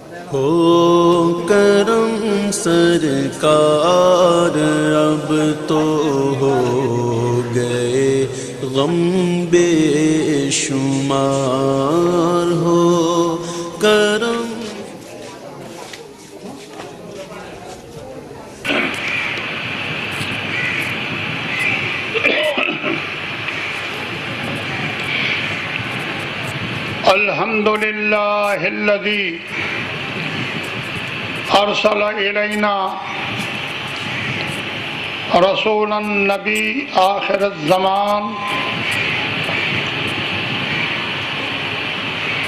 हो करम सरकार अब तो हो गए गम बेशुमार हो करम। अल्हम्दुलिल्लाहिल्लज़ी अरसल इलैना रसूलन नबी आखिर ज़मान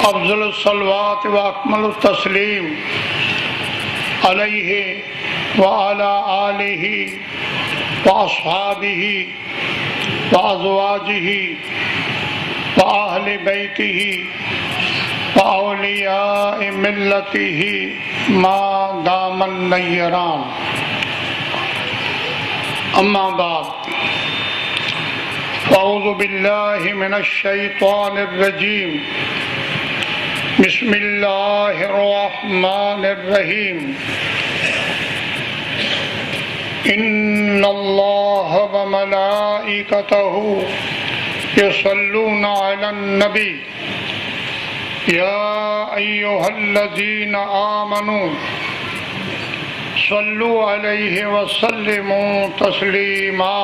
अफ़ज़ल सलवात व अकमल तस्लीम अलैहि व अला आलिहि व अस्हाबिहि व अज़वाजिहि व अहले बैतिहि व औलियाए मिल्लतिहि मा दामन नय्यरान। अम्मा बाद अऊज़ु बिल्लाहि मिनश शैतानिर रजीम बिस्मिल्लाहिर रहमानिर रहीम। इन्नल्लाह व मलाइकतहु युसल्लूना अलन नबी या अय्युहल्लज़ीना आमनू सल्लु अलैहि व सल्लिमू तस्लीमा।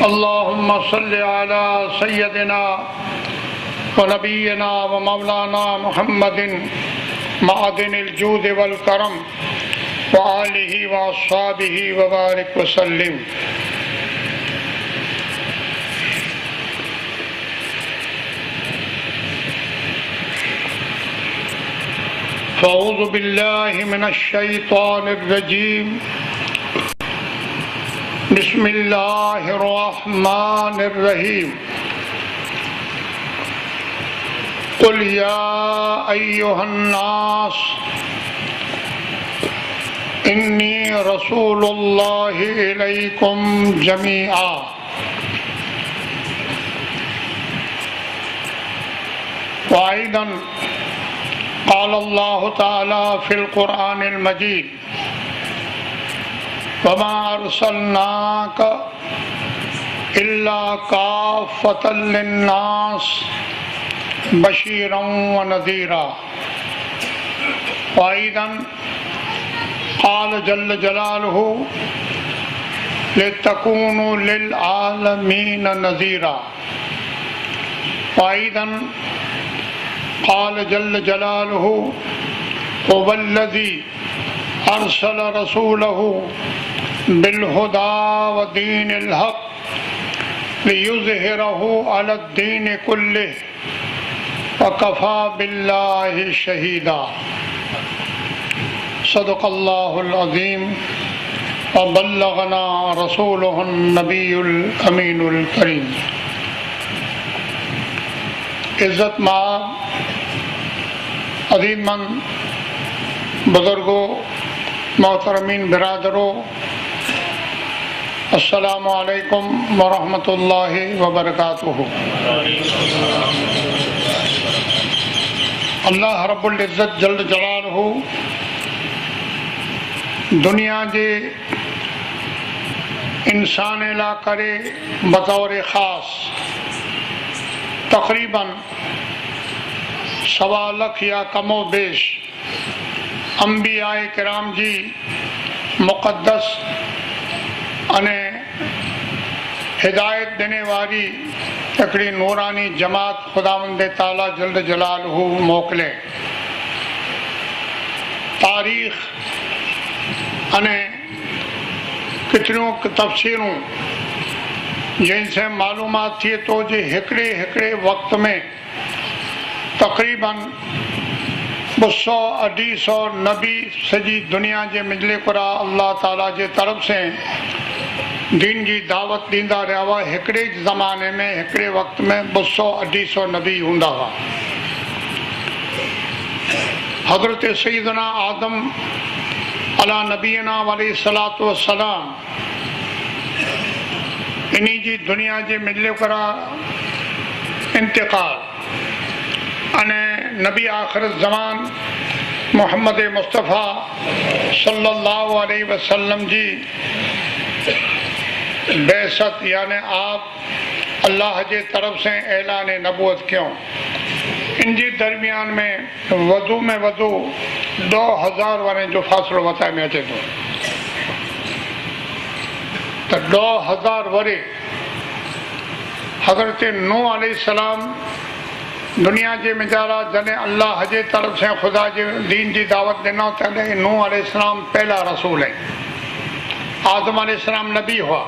अल्लाहुम्मा सल्लि अला सय्यदिना व नबिय्यिना व मौलाना मुहम्मदिन मअदिनिल जूद वल करम व आलिहि व अस्हाबिहि व बारिक व सल्लिम। फ़अऊज़ु बिल्लाहि मिनश शैतानिर रजीम बिस्मिल्लाहिर रहमानिर रहीम। कुल या अय्युहन नास इन्नी रसूलुल्लाहि इलैकुम जमीआ। वाइदन क़ाल अल्लाहु तआला फ़िल क़ुरआनिल मजीद वमा अर्सलनाका इल्ला काफ़्फ़तल लिन्नास बशीरन व नज़ीरा। वाइदन क़ाल जल्ल जलालुहु लितकूनु लिल आलमीन नज़ीरा। वाइदन क़ाल जल्ल जलालुहु हुवल्लज़ी अर्सल रसूलहु बिलहुदा व दीनिल हक़ लियुज़हिरहु अलद्दीन कुल्लिहि व कफ़ा बिल्लाहि शहीदा। सदक़ल्लाहुल अज़ीम व बल्लगना रसूलुहुन नबियुल अमीनुल करीम। इज़्ज़त माब अज़ीज़मंद बुज़ुर्गों, मोहतरमीन बिरादरों, अस्सलामु अलैकुम व रहमतुल्लाहि व बरकातुहू। अल्लाह रब्बुल इज़्ज़त जल्ल जलालहू दुनिया जे इंसान ला करे बतौर ख़ास तक़रीबन 1.25 लाख या कमो बेश अंबियाए किराम जी मुक़द्दस अने हिदायत देने वाली हिकिड़ी नूरानी जमात खुदावंद ताला जल्ल जलालहू मोकिले। तारीख़ अने कितनियों तफ़सीरूं जिनसे मालूमात थिए तो जे हिकिड़े वक्त में तक़रीबन 200-250 नबी सजी दुनिया जे मिजले कुरा अल्लाह ताला जे तरफ से दीन जी दावत दींदा रहा हुआ। हिकिड़े ज़माने में हिकिड़े वक्त में 200-250 नबी हूंदा हुआ। हज़रत सैयदना आदम अला नबीना अलैहिस्सलातु वस्सलाम इन्हीं जी दुनिया जे मिजले करा इंतकाल अने नबी आखिर ज़मान मोहम्मद मुस्तफ़ा सल्लल्लाहु अलैहि वसल्लम जी बेसत यानी आप अल्लाह जे तरफ से ऐलान नबूवत क्यों इन जी दरमियान में वधू में वधू 2000 वरे जो फ़ासिलो वताए में अचे तो 2000 वरे हज़रत नूह अलैहिस्सलाम दुनिया जे मिजारा जॾहिं अल्लाह जे तरफ से खुदा जे दीन जी दावत ॾिनो तॾहिं नूह अलैहिस्सलाम पहला रसूल आहिनि। आदम अलैहिस्सलाम नबी हुआ,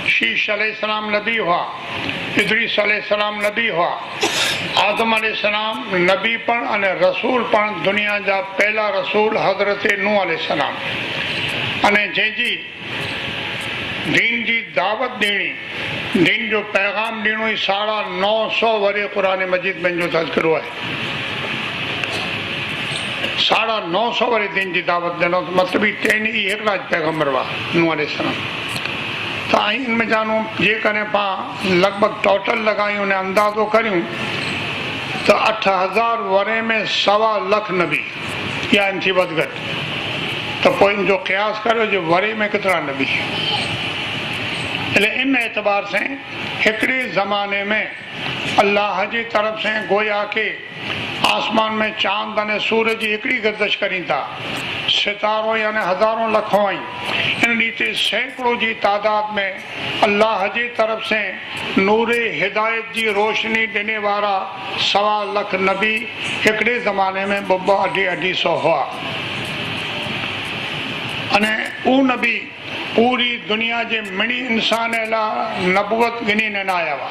शीश अलैहिस्सलाम नबी हुआ, इदरीस अलैहिस्सलाम नबी हुआ। आदम अलैहिस्सलाम नबी पण अने रसूल पण दुनिया जा पहला रसूल हज़रत नूह अलैहिस्सलाम अने जंहिंजी दीन जी दावत ॾियणी दीन जो पैगाम ॾियणो ई 950 वरे क़ुरान मजीद में जो तज़किरो आहे। 950 वरे दीन जी दावत ॾिनो मतिलबु टेन ई हिकिड़ा पैगम्बर हुआ नूह अलैहिस्सलाम। त इन में जानू जेकॾहिं पाण लॻभॻि टोटल लॻायूं ने अंदाज़ो करियूं त 8000 वरे में 1.25 लख नबी या इन थी वधि घटि त पोइ इन जो क़यास करियो जो वरे में केतिरा नबी। इन एतबार से हिकिड़े ज़माने में अल्लाह जी तरफ से गोया के आसमान में चांद अने सूरज जी हिकिड़ी गर्दिश करी था सितारों यानी हज़ारों लखों आई इन रीते सैकड़ों जी तादाद में अल्लाह जी तरफ से नूरे हिदायत जी रोशनी ॾिने वारा 1.25 लख नबी हिकिड़े ज़माने में ॿ अढी सौ हुआ। अने उ नबी पूरी दुनिया जे मिणी इंसान लाइ नबूवत गिनी न आया हुआ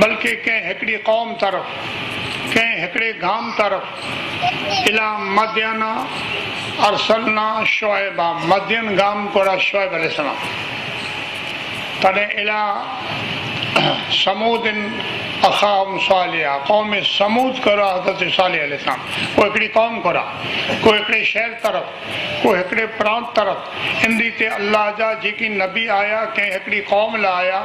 बल्कि कंहिं हिकिड़ी क़ौम तरफ़ कंहिं हिकिड़े गाम तरफ़ इला मदियना अरसलना शुएबा मदियन गाम कोड़ा शुएब अलैहिस्सलाम तॾहिं इला समूदिन अखाहुम सालिया क़ौम समूद करा हज़रत सालिह अलैहिस्सलाम कोई हिकिड़ी क़ौम कोरा कोई हिकिड़े शहर तरफ़ कोई हिकिड़े प्रांत तरफ़ इन रीते अल्लाह जा जेकी नबी आया कंहिं हिकिड़ी क़ौम लाइ आया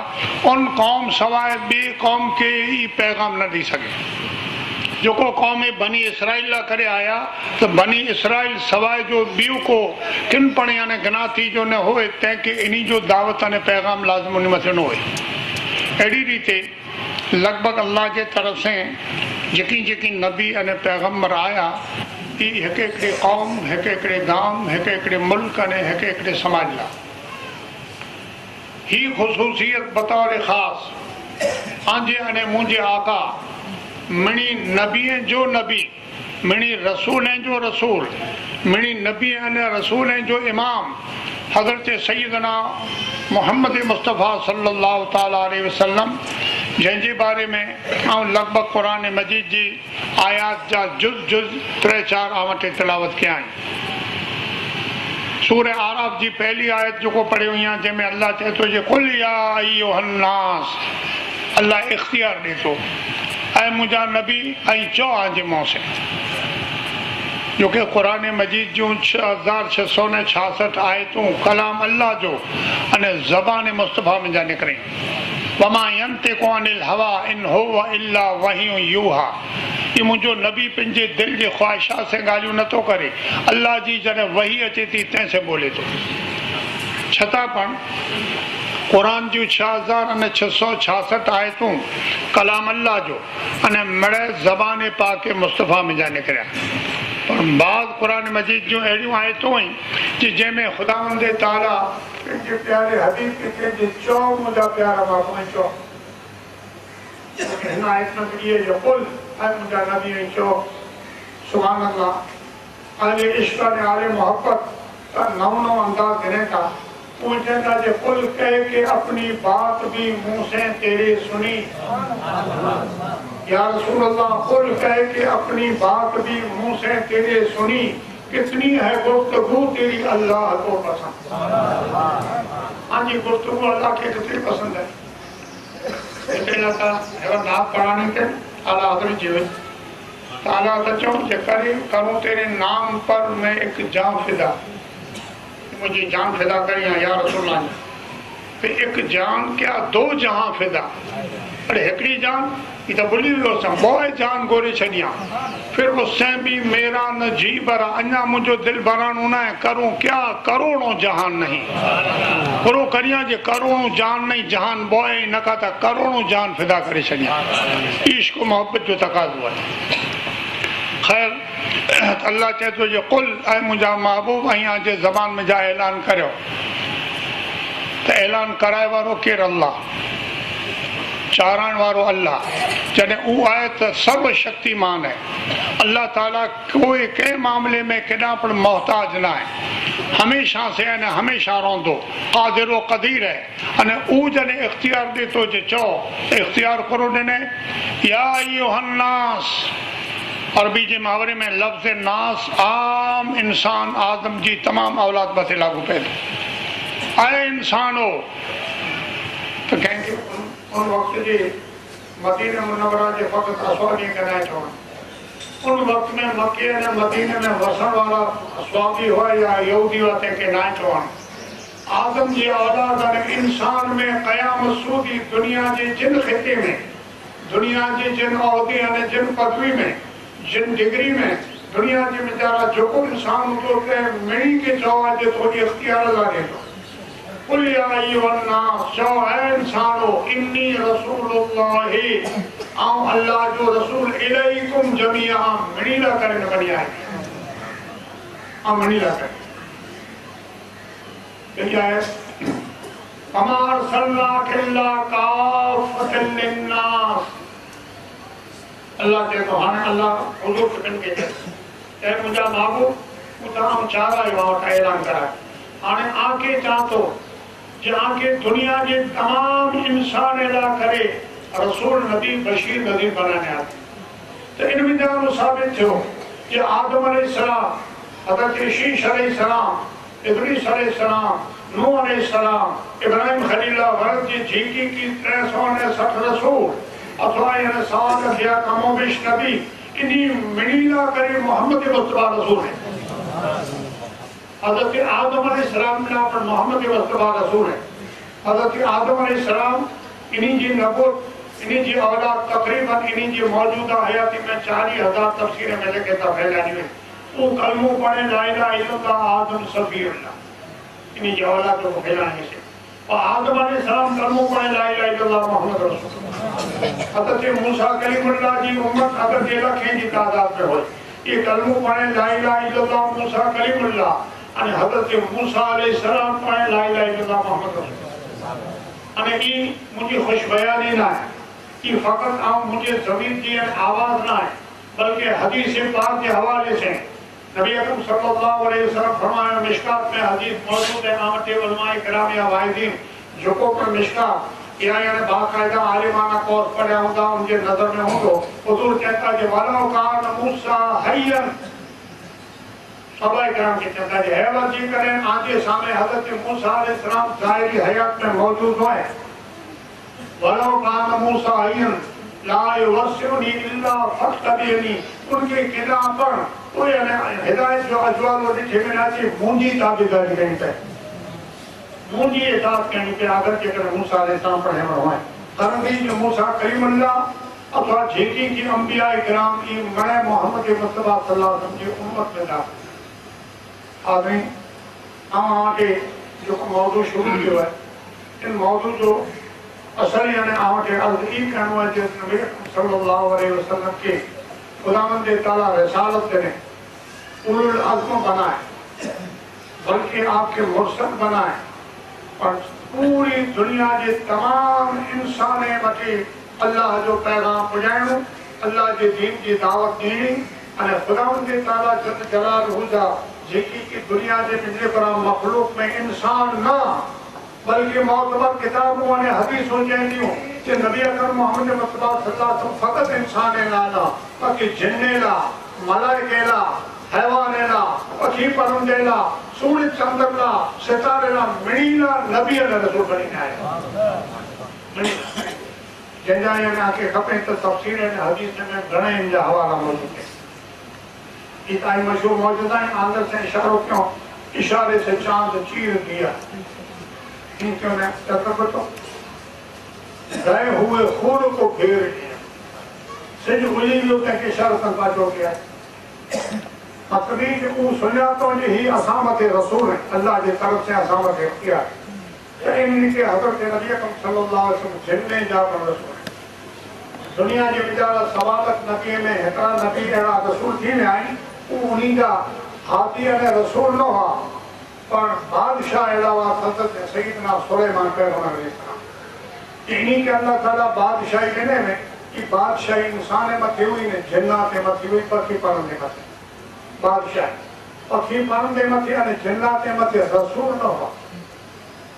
उन क़ौम सवाइ ॿिए क़ौम खे ई पैगाम न ॾेई सघे। जेको क़ौम बनी इसराइल लाइ करे आया त बनी इसराइल सवाइ जो ॿियो को किन पण यानी गनाती जो न होए तंहिंखे इन जो दावत अने पैगाम लाज़िम उन मथे न हुए। अहिड़ी रीते लगभग अल्लाह के तरफ से जेकी जेकी नबी अने पैगम्बर आया ई हिकु हिकिड़े क़ौम हिकु हिकिड़े गांव हिकु हिकिड़े मुल्क अने हिकु हिकिड़े समाज लाइ ही ख़ुसूसियत बतौर ख़ास आंजे अने मुंहिंजे आका मिणी नबीअ जो नबी मिणी रसूलनि जो रसूल मिणी नबी अने रसूलनि जो इमाम हज़रत सैयदना मोहम्मद मुस्तफ़ा सल्लल्लाहु ताला अलैहि वसल्लम जंहिंजे बारे में लगभग कुरान मजीद जी आयात जा जुज़ 3-4 आवट तिलावत किया आहिनि। सूरह आराफ जी पहली आयत जो पढ़ी हुई आहे जंहिंमें अल्लाह चए थो जे कुल या अय्युहन्नास अल्लाह इख्तियार ॾे थो ऐं मुंहिंजा नबी ऐं चओ आंजे मुंहं से जो कि कुरान मजीद जूं 6666 आयतूं कलाम अल्लाह जो अने ज़बान मुस्तफ़ा में जा निकिरे वमा यंतिकु अनिल हवा इन हुवा इल्ला वहियु यूहा ये मुंहिंजो नबी पंहिंजे दिलि जे ख़्वाहिशात से ॻाल्हियूं नथो करे अल्लाह जी जॾहिं वही अचे थी तंहिं से बोले थो। छता पण कुरान जूं 6666 आयतूं कलाम अल्लाह जो अने मिड़े ज़बान पाक मुस्तफ़ा में जा निकिरिया पर बाज़ कुरान मजीद जूं अहिड़ियूं आयतूं आहिनि कि जंहिंमें ख़ुदावंद ताला पंहिंजे प्यारे हबीब खे कंहिंजे चओ मुंहिंजा प्यारा बाबू ऐं चओ हिन आयत में इहे जो कुल ऐं मुंहिंजा नबी ऐं चओ सुभान अल्लाह आले इश्क अने आले मोहब्बत का नओं अंदाज़ गिने था पूछेगा जे कुल कह के अपनी बात भी मुंह से तेरे सुनी या रसूल अल्लाह कुल कह के अपनी बात भी मुंह से तेरे सुनी कितनी है गुफ्तगू तेरी अल्लाह को पसंद। हाँ जी गुफ्तगू अल्लाह के कितनी पसंद है नाथ पढ़ाने के आला हज़रत जीवन ताला चो जे करूं तेरे नाम पर मैं एक जान फिदा मुझे जान फिदा करी या रसूल एक जान क्या 2 जहां फिदा अरे हिकिड़ी जान ये तो भुली वियो सम बोए जान गोरे छड़िया फिर उससे भी मेरा न जी भरा अन्या मुझो दिल भरानो न है करूं क्या करोड़ों जहान नहीं करो करिया जे करोड़ों जान नहीं जहान बोए न का करोड़ों जान फिदा करे छड़िया इश्क मोहब्बत जो तकाज़ो है। खैर अल्लाह चए तो जो कुल ऐ मुंहिंजा महबूब अहियां जे ज़बान में जा ऐलान करियो तो ऐलान कराए वारो केरु अल्लाह चारण वारो अल्लाह जॾहिं उहो आहे त सर्व शक्तिमान है अल्लाह ताला कोई कंहिं मामले में केॾां पिणु मोहताज न आहे हमेशा से अने हमेशा रहंदो क़ादिर क़दीर है अने उहो जॾहिं इख़्तियार ॾे थो जे चओ त इख़्तियार करो ॾिने या अय्युहन्नास अरबी जे मुहावरे में लफ़्ज़ नास आम इंसान आदम जी तमाम औलाद मथे लागू पए थो आए इंसान हो तो कंहिंखे उन वक़्त जे मदीना मुनव्वरा जे फ़क़त असवाबी खे न चवनि उन वक़्त में मके ऐं मदीने में वसण वारा असवाबी हुआ या यहूदी हुआ तंहिंखे न चवनि आदम जी औलाद अने इंसान में क़यामत सूदी दुनिया जे जिन ख़िते में दुनिया जे जिन उहिदे अने जिन पदवी में जिन डिग्री में दुनिया जे वीचारा जेको इंसान हूंदो कंहिं मिणी खे चओ आहे जे थोरी इख़्तियार लाइ ॾिनो कुल या अय्युहन्नास चओ ऐ इंसानो इन्नी रसूलुल्लाहि आऊं अल्लाह जो रसूल इलैकुम जमीआ मिणी ला करे न बणी आहे आ मिणी ला करे क्या है कमा अरसलनाक इल्ला काफ़तन लिन्नास अल्लाह के तो हाने अल्लाह हुजूर फिन के ए मुंजा महबूब उतां चार आयो वट ऐलान करा हाने आके चाहतो जे आके दुनिया के तमाम इंसान ला करे रसूल नबी बशीर नज़ीर बनाने आ तो इन में साबित थयो कि आदम अलैहिस्सलाम हज़रत शीश अलैहिस्सलाम इदरीस अलैहिस्सलाम नूह अलैहिस्सलाम इब्राहिम खलीलुल्लाह वरद जी झीकी की 360 रसूल अथवा यानी साल या कमोबिश नबी इन्हीं मिनीला करे मोहम्मद मुस्तफा रसूल है हज़रत आदम अलैहिस्सलाम का पर मोहम्मद मुस्तफा रसूल है हज़रत आदम अलैहिस्सलाम इन्हीं जी नबूवत इन्हीं जी औलाद तकरीबन इन्हीं जी मौजूदा हयाती में 40,000 तफसीरें में लिखे था फैलानी में वो कलमो पढ़े ला इलाहा इल्लल्लाह आदम सफीउल्लाह इन्हीं जी औलाद को फैलाने से और आदम अलैहिस्सलाम कलमो पढ़े ला इलाहा इल्लल्लाह मोहम्मद रसूलुल्लाह हज़रत मूसा कलीमुल्लाह जी उम्मत अगर जे लखें जी तादाद में हो ये कलमो पढ़े ला इलाहा इल्लल्लाह मूसा कलीमुल्लाह अने हज़रत मूसा अलैहिस्सलाम पढ़े ला इलाहा इल्लल्लाह मोहम्मद रसूलुल्लाह अने ई मुझे खुश बयानी ना है कि फकत आऊं मुझे ज़मीर जी आवाज ना है बल्कि हदीस पाक के हवाले से नबी अकरम सल्लल्लाहु अलैहि वसल्लम फरमाया मिशकात में हदीस मौजूद है आमते उलमाए किराम या वाहिदीन जो को पर मिशकात या यानी बाकायदा आलिमाना कोर्स पढ़ा होता उनके नजर में हो हुजूर कहता कि वलो कान मूसा हय्यन सहाबा किराम के कहता है हैवत जी करें आगे सामने हजरत मूसा अलैहि सलाम ज़ाहिरी हयात में मौजूद हुए वलो कान मूसा हय्यन ला युवस्सिनी इल्ला फस्तबिनी उनके किना पर वो यानी हिदायत जो अजवाल और लिखे में आती मुंजी ताबेदारी कहीं पे मुंजी इताअत कहीं पे आगर के कर मूसा अलैहिस्सलाम पर हम हुए करनी जो मूसा कलीमुल्लाह अथवा जेकी की अंबिया इकराम की मने मोहम्मद मुस्तफा सल्लल्लाहु अलैहि वसल्लम की उम्मत में था आदमी हम आके जो मौजू शुरू किया है इन मौजू जो असल यानी आके अर्ज ई कहना है जिस नबी सल्लल्लाहु अलैहि वसल्लम के खुदावंद ताला रिसालत ने उलुल अज़्म बनाए बल्कि आपके मुरसल बनाए और पूरी दुनिया के तमाम इंसान मथे अल्लाह जो पैगाम पुजाइणो अल्लाह के दीन की दावत ॾियणी अने खुदावंद ताला जल जलालहू जा जेकी की दुनिया के बिजली पर मखलूक में इंसान ना बल्कि मोतबर किताबों ने हदीसों चेंदियों कि नबी अकरम मोहम्मद मुस्तफा सल्लल्लाहु अलैहि वसल्लम फकत इंसान लाना बाकी जिन्ने ला मलाइके ला हैवान ला पखी परंदे ला सूरज चंद्र ला सितारे ला मिणीला नबी अने रसूल बनी आए जंजा यानी आके खपे तो तफसीर ने हदीस में घणे इन जा हवाला मौजूद है इताई मशहूर मौजूद है आंदर से इशारो क्यों इशारे से चांद चीर दिया क्यों ने तकबर तो गए हुए खून को फेर दिया सिज उली वियो कंहिंखे इशारतनि पाछो कया तकबीर ऊ सुञा तो ही असां मथे रसूल अल्लाह जे तरफ से असां मथे किया त इनके हज़रत नबी अकरम सल्लल्लाहु अलैहि वसल्लम जिन्ने जा रसूल दुनिया जे विचारा सवालत नबी में हिकड़ा नबी अहिड़ा रसूल थी विया आहिनि उन्हीं जा हाथी ऐं रसूल न हुआ पर बादशाह अहिड़ा हुआ हज़रत सैयदना सुलेमान पैगंबर अलैहिस्सलाम इन्हीं के अल्लाह ताला बादशाही ॾिने में कि बादशाही इंसान मथे हुई ने जिन्नात मथे हुई पखी परंदे मथे बादशाह पखी परंदे मथे अने जिन्नात मथे रसूल न हुआ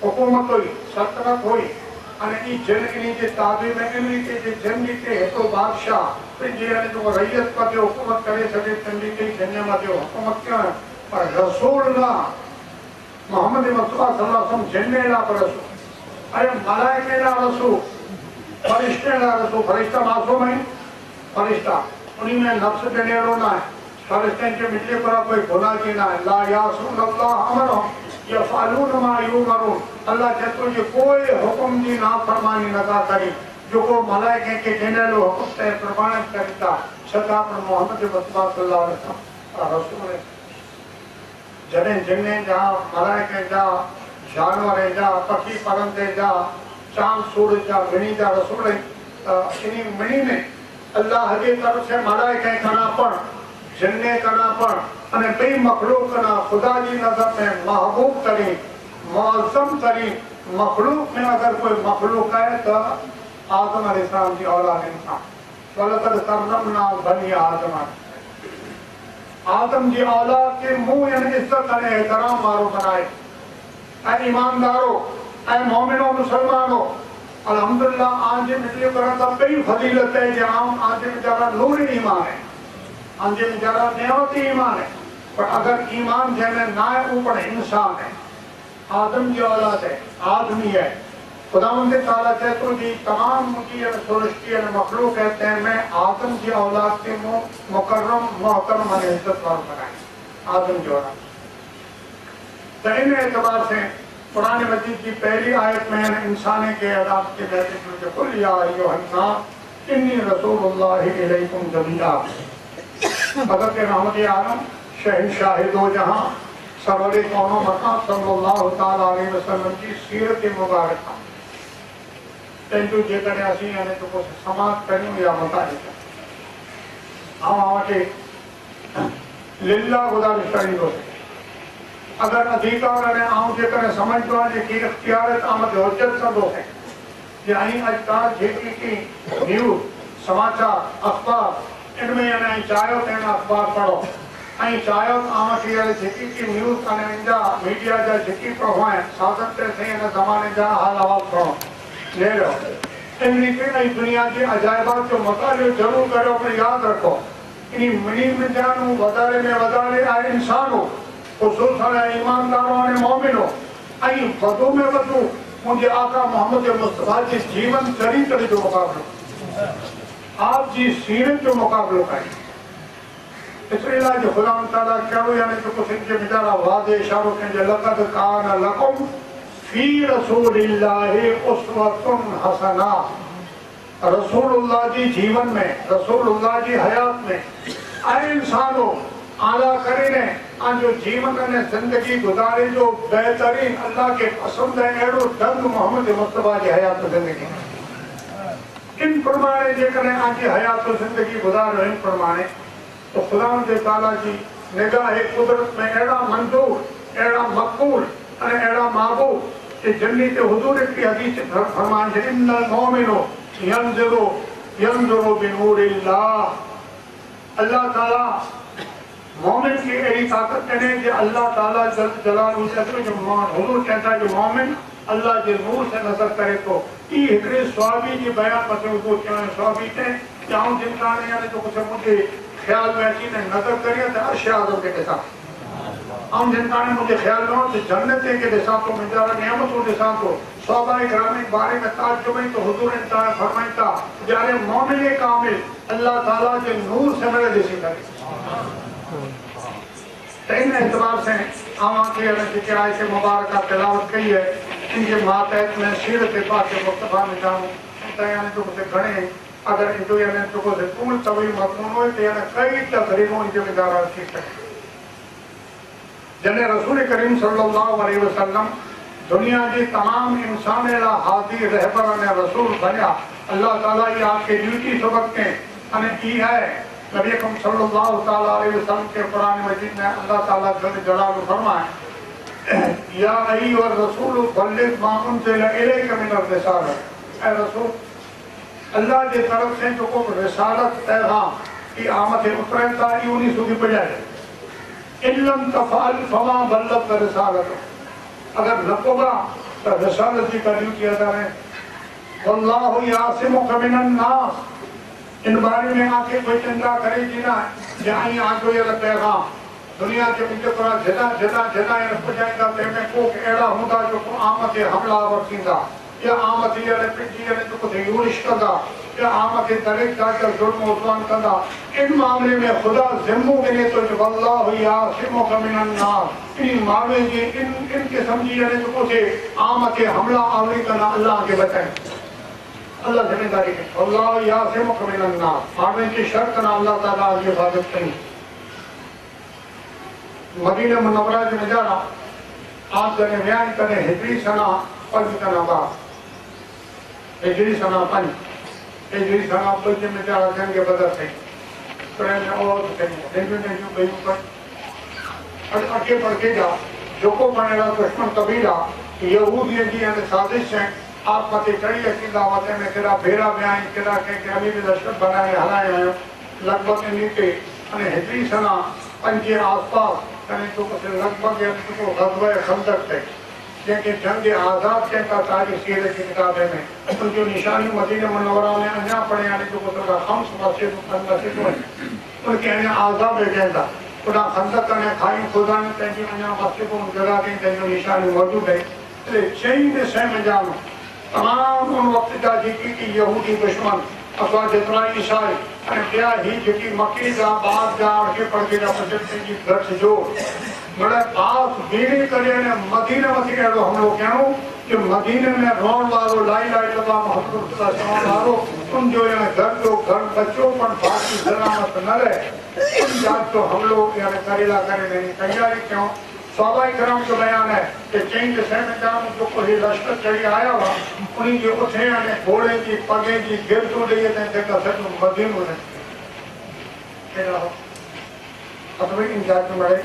हुकूमत हुई सल्तनत हुई अने ई जिन इन्हीं जे ताबे में इन्हीं के जिन के हिकिड़ो बादशाह पंहिंजे अने जो रैयत मथे हुकूमत करे सघे तंहिंजी के जिन मथे हुकूमत करण पर रसूल न मोहम्मद मुस्तफा सल्लल्लाहु अलैहि वसल्लम जिन अहिड़ा पर रसूल अरे मलाइका अहिड़ा रसूल फरिश्ते अहिड़ा रसूल फरिश्ता मासूम आहिनि फरिश्ता उन्हीं में नफ्स ॾियण अहिड़ो न आहे फरिश्तनि खे मिले पर कोई गुनाह की ना ला यासून अल्लाह अमरहुम यफ़अलून मा युमरून अल्लाह चए थो जे कोई हुकुम जी नाफ़रमानी नथा करी जेको मलाइका खे ॾिनल हुकुम ते प्रमाणित कनि था छा पर मोहम्मद मुस्तफा सल्लल्लाहु अलैहि वसल्लम रसूल जॾहिं जिन्ने जा मलाइका जा जानवर जा पखी परंदे जा चांद सूरज जा मिणी जा रसूल इन मिणी में अल्लाह जे तरफ से मलाइका कना पण जिन्ने कना पण अने बई मखलूक कना खुदा जी नज़र में महबूब तरीन मुअज़्ज़म तरीन मखलूक में अगर कोई मखलूक है तो आदम अलैहिस्सलाम की औलाद इंसान वलक़द करमना बनी आदम आदम जी औलाद के मुंह यानी इज्जत अने एहतराम वारो बनाए ऐं ईमानदारो ऐं मोमिनो मुसलमानो अल्हम्दुलिल्लाह आज मिली करण त बई फजीलत है जे आम आज बेचारा नूर ईमान है आज बेचारा नेमत ईमान है पर अगर ईमान जंहिंमें ना है वो पर इंसान है आदम की औलाद है आदमी है खुदावंद ताला चए थो जी तमाम मुझी सृष्टि मखलूक है तंहिंमें आदम की औलाद के मुकर्रम मोहतरम अने इज्जत वारो बनाए आदम की औलाद तो इन एतबार से कुरान मजीद की पहली आयत में इंसान के आदाब के बहते कुल या अय्युहन्नास इन्नी रसूलुल्लाहि इलैकुम जमीआ हज़रत रहमत आलम शहंशाह दो जहां सरवर कौनो मकाम सल्लल्लाहु तआला अलैहि वसल्लम की सीरत मुबारक तंहिंजो जेकॾहिं असीं यानी तो कुछ समाज करियूं या मुताबिक़ के लिल्लाह गुज़ारिश करींदुसि अगर अधिकार ने आऊं जेकर समझदो आहे कि इख्तियार आमद हुज्जत कंदो है जे आई अजकार जेकी की न्यूज़ समाचार अखबार इनमें यानी चाहियो तेन अखबार पढ़ो आई चाहियो आऊं की जेकी की न्यूज़ अने इनजा मीडिया जा जेकी पढ़ो है साधन ते थे इन ज़माने जा हाल अहवाल पढ़ो ले लो इन के दुनिया के अजायबात जो मुतालियो जरूर करो पर याद रखो इन मिनी में जानू वधारे में वधारे आए इंसानो खुसूसन ईमानदारों ने मोमिनो आई वधु में वधु मुझे आका मोहम्मद मुस्तफा जी जीवन चरित्र जो मुकाबलो आप जी सीरत जो मुकाबलो करें इसलिए जो खुदा ताला कहो यानी तो कुछ इनके बेचारा वादे इशारों के लक़द कान लकुम फी रसूलिल्लाहि उस्वतुन हसना रसूलुल्लाह जी जीवन में रसूलुल्लाह जी हयात में आए इंसानों आला करीने जो जीवन ने जिंदगी गुजारे जो बेहतरीन अल्लाह के पसंद है एड़ो दंग मोहम्मद मुस्तफा की हयात जिंदगी इन प्रमाणे जेकर आज हयात जिंदगी गुजारो इन प्रमाणे तो खुदा के ताला जी निगाह कुदरत में एड़ा मंजूर एड़ा मकबूल अने एड़ा महबूब कि जन्नी ते हुजूर की हदीस फरमान है इन्नल मोमिनो यंजुरु बिनूरिल्लाह अल्लाह ताला मोमिन की यही ताकत है कि अल्लाह ताला जल जलालहू जो हुजूर कहता है जो मोमिन अल्लाह के नूर से नजर करे तो ई एकरे स्वाबी की बयान मते को क्या स्वाबी थे जाऊं जिनका ने यानी तो कुछ मुझे ख्याल में अची ने नजर करिए तो अर्श आज़म के दिशा हम जिनका ने मुझे ख्याल में तो जन्नत के दिशा तो मेरा नेमतों दिशा तो सौबाई ग्रामीण बारे में ताज्जुब है तो हुजूर ने ताला फरमाया जारे मोमिन कामिल अल्लाह ताला के नूर से मेरे दिशा करे इन एतबार से आवां की जिक्र आयत मुबारक तिलावत कई है इनके मातहत में सीरत पाक मुस्तफा में जाऊं यानी तो कुछ घणे अगर इनको यानी तो से तुम तभी मकून हो तो यानी कई तकरीरों जिम्मेदार थी सके जने रसूल करीम सल्लल्लाहु अलैहि वसल्लम दुनिया की तमाम इंसान हादी रहबर ने रसूल बना अल्लाह ताला ये आपके ड्यूटी सबकते अने की है नबी अकरम सल्लल्लाहु ताला अलैहि वसल्लम के कुरान मजीद में अल्लाह ताला जल जलालहु फरमाए या अय्युहा रसूल बल्लिग मा उनज़िला इलैका मिन रिसालत, ऐ रसूल अल्लाह की तरफ से जो को रिसालत पैगाम की आमद उतरता ही उन्हीं सुखी बजाए इल्लम तफअल फमा बल्लग रिसालत, अगर नकोगा तो रिसालत की करी किया जा रहे वल्लाहु यासिमुका मिनन नास, इन बारे में आके कोई चिंता करेगी ना जहाँ आजो ये पैगाम दुनिया के मुझे पर जदा जदा जदा ये पहुंचाएगा ते में को एड़ा होता जो को आमद हमला वरसीदा या आमद ये पिटी ये तो को यूरिश करदा या आमद तरीक का जुल्म उस्मान करदा इन मामले में खुदा जिम्मो मिले तो वल्लाहु यासिमुका मिनन नास, इन मामले जी इनके समझी ये तो को से आमद हमला आवरी करना अल्लाह के बताए अल्लाह जिम्मेदारी है अल्लाह यासिमुका मिनन नास, मामले की शर्त ना अल्लाह ताला की हिफाजत करें। मदीना मुनव्वरा जो नजारा आप जने बयान करें हिजरी सना 5 का नवाब हिजरी सना 5 हिजरी सना 5 में नजारा जंग बदर थे प्रेम और हिंदू ने जो गई पर आगे बढ़ के जा जो को बनेगा दुश्मन कबीला यहूदी जी ने साजिश है आप मते चढ़ी की दावत में केड़ा भेरा बयान केड़ा के अभी भी लश्कर बनाए हलाए हैं लगभग नीचे अने हिजरी सना 5 के आसपास कने तो लगभग तो गज़वा खंदक थे जेके जंग आज़ाद के का तारीख सीरे की किताबे में उनकी निशानी मदीना मुनव्वरा में अन्या पड़े यानी तो तो खम्स मस्जिद में उनके अन्या आज़ाद बेगेंदा उड़ा खंदक ने खाई खुदा ने तेजी अन्या मस्जिद को जगह के तेजी निशानी मौजूद है इसलिए चई में से में जानो तमाम उन वक्त का जी यहूदी दुश्मन अथवा जितना ईसाई अने क्या ही जेकी मक्की जा बात जा के पड़ के जा मस्जिद की घर से जो बड़े पास बीड़ी करे ने मदीने मती एड़ो हम लोग कहूं कि मदीने में रोन वालो लाई लाई लगा मोहब्बत का समान वालो उन जो यानी घर बच्चों पर बात की सलामत न रहे उन जात तो हम लोग यानी करेला करे नहीं तैयारी क्यों सहाबा किराम का बयान है कि चेंज सहम जाम जो कोई लश्कर चढ़ी आया हुआ उन्हीं के उठे यानी घोड़े की पगे की गिर तो रही है देखा सच मदीन ने केड़ा हो अब इन जात में बड़े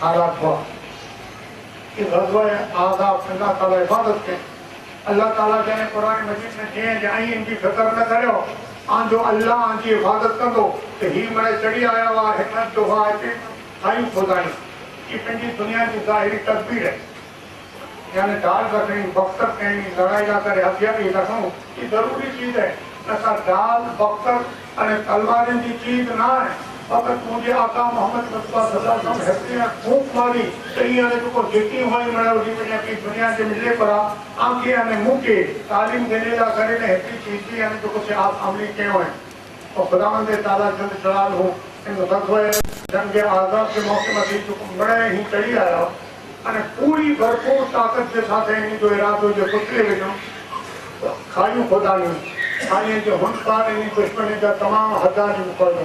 हालात हुआ कि गज़वा आज़ाब अल्लाह ताला हिफाजत के अल्लाह ताला जने कुरान मजीद में जे जाई इनकी फिक्र न करो आन जो अल्लाह आन की हिफाजत कर दो कि ही मरे चढ़ी आया हुआ हिकमत जो हुआ है खाई खुदाई ये पंजी दुनिया की ज़ाहिरी तस्वीर है यानी डाल रखें बख्तर कहीं लड़ाई ना करे हथियार ही रखूं ये जरूरी चीज है ऐसा डाल बख्तर अने तलवारें की चीज ना है अगर मुझे आका मोहम्मद मुस्तफा सल्लल्लाहु अलैहि वसल्लम हफ्ते में फूंक मारी तो ये ने को जितनी हुई मरे उसी में की दुनिया के मिलने पर आंखें यानी मुंह के तालीम देने ला करे ने हफ्ती चीज की यानी तो कुछ आप अमली क्यों है और खुदावंद ताला जल्द जलाल हो इन गज़वा जंग आज़ाद के मौके में जो बड़े ही चढ़ी आया अने पूरी भरपूर ताकत के साथ इन जो इरादो जो कुतरे विझो खायूं खुदायूं खाईं जो हुन पार इन दुश्मनी जा तमाम हदानी मुक़रर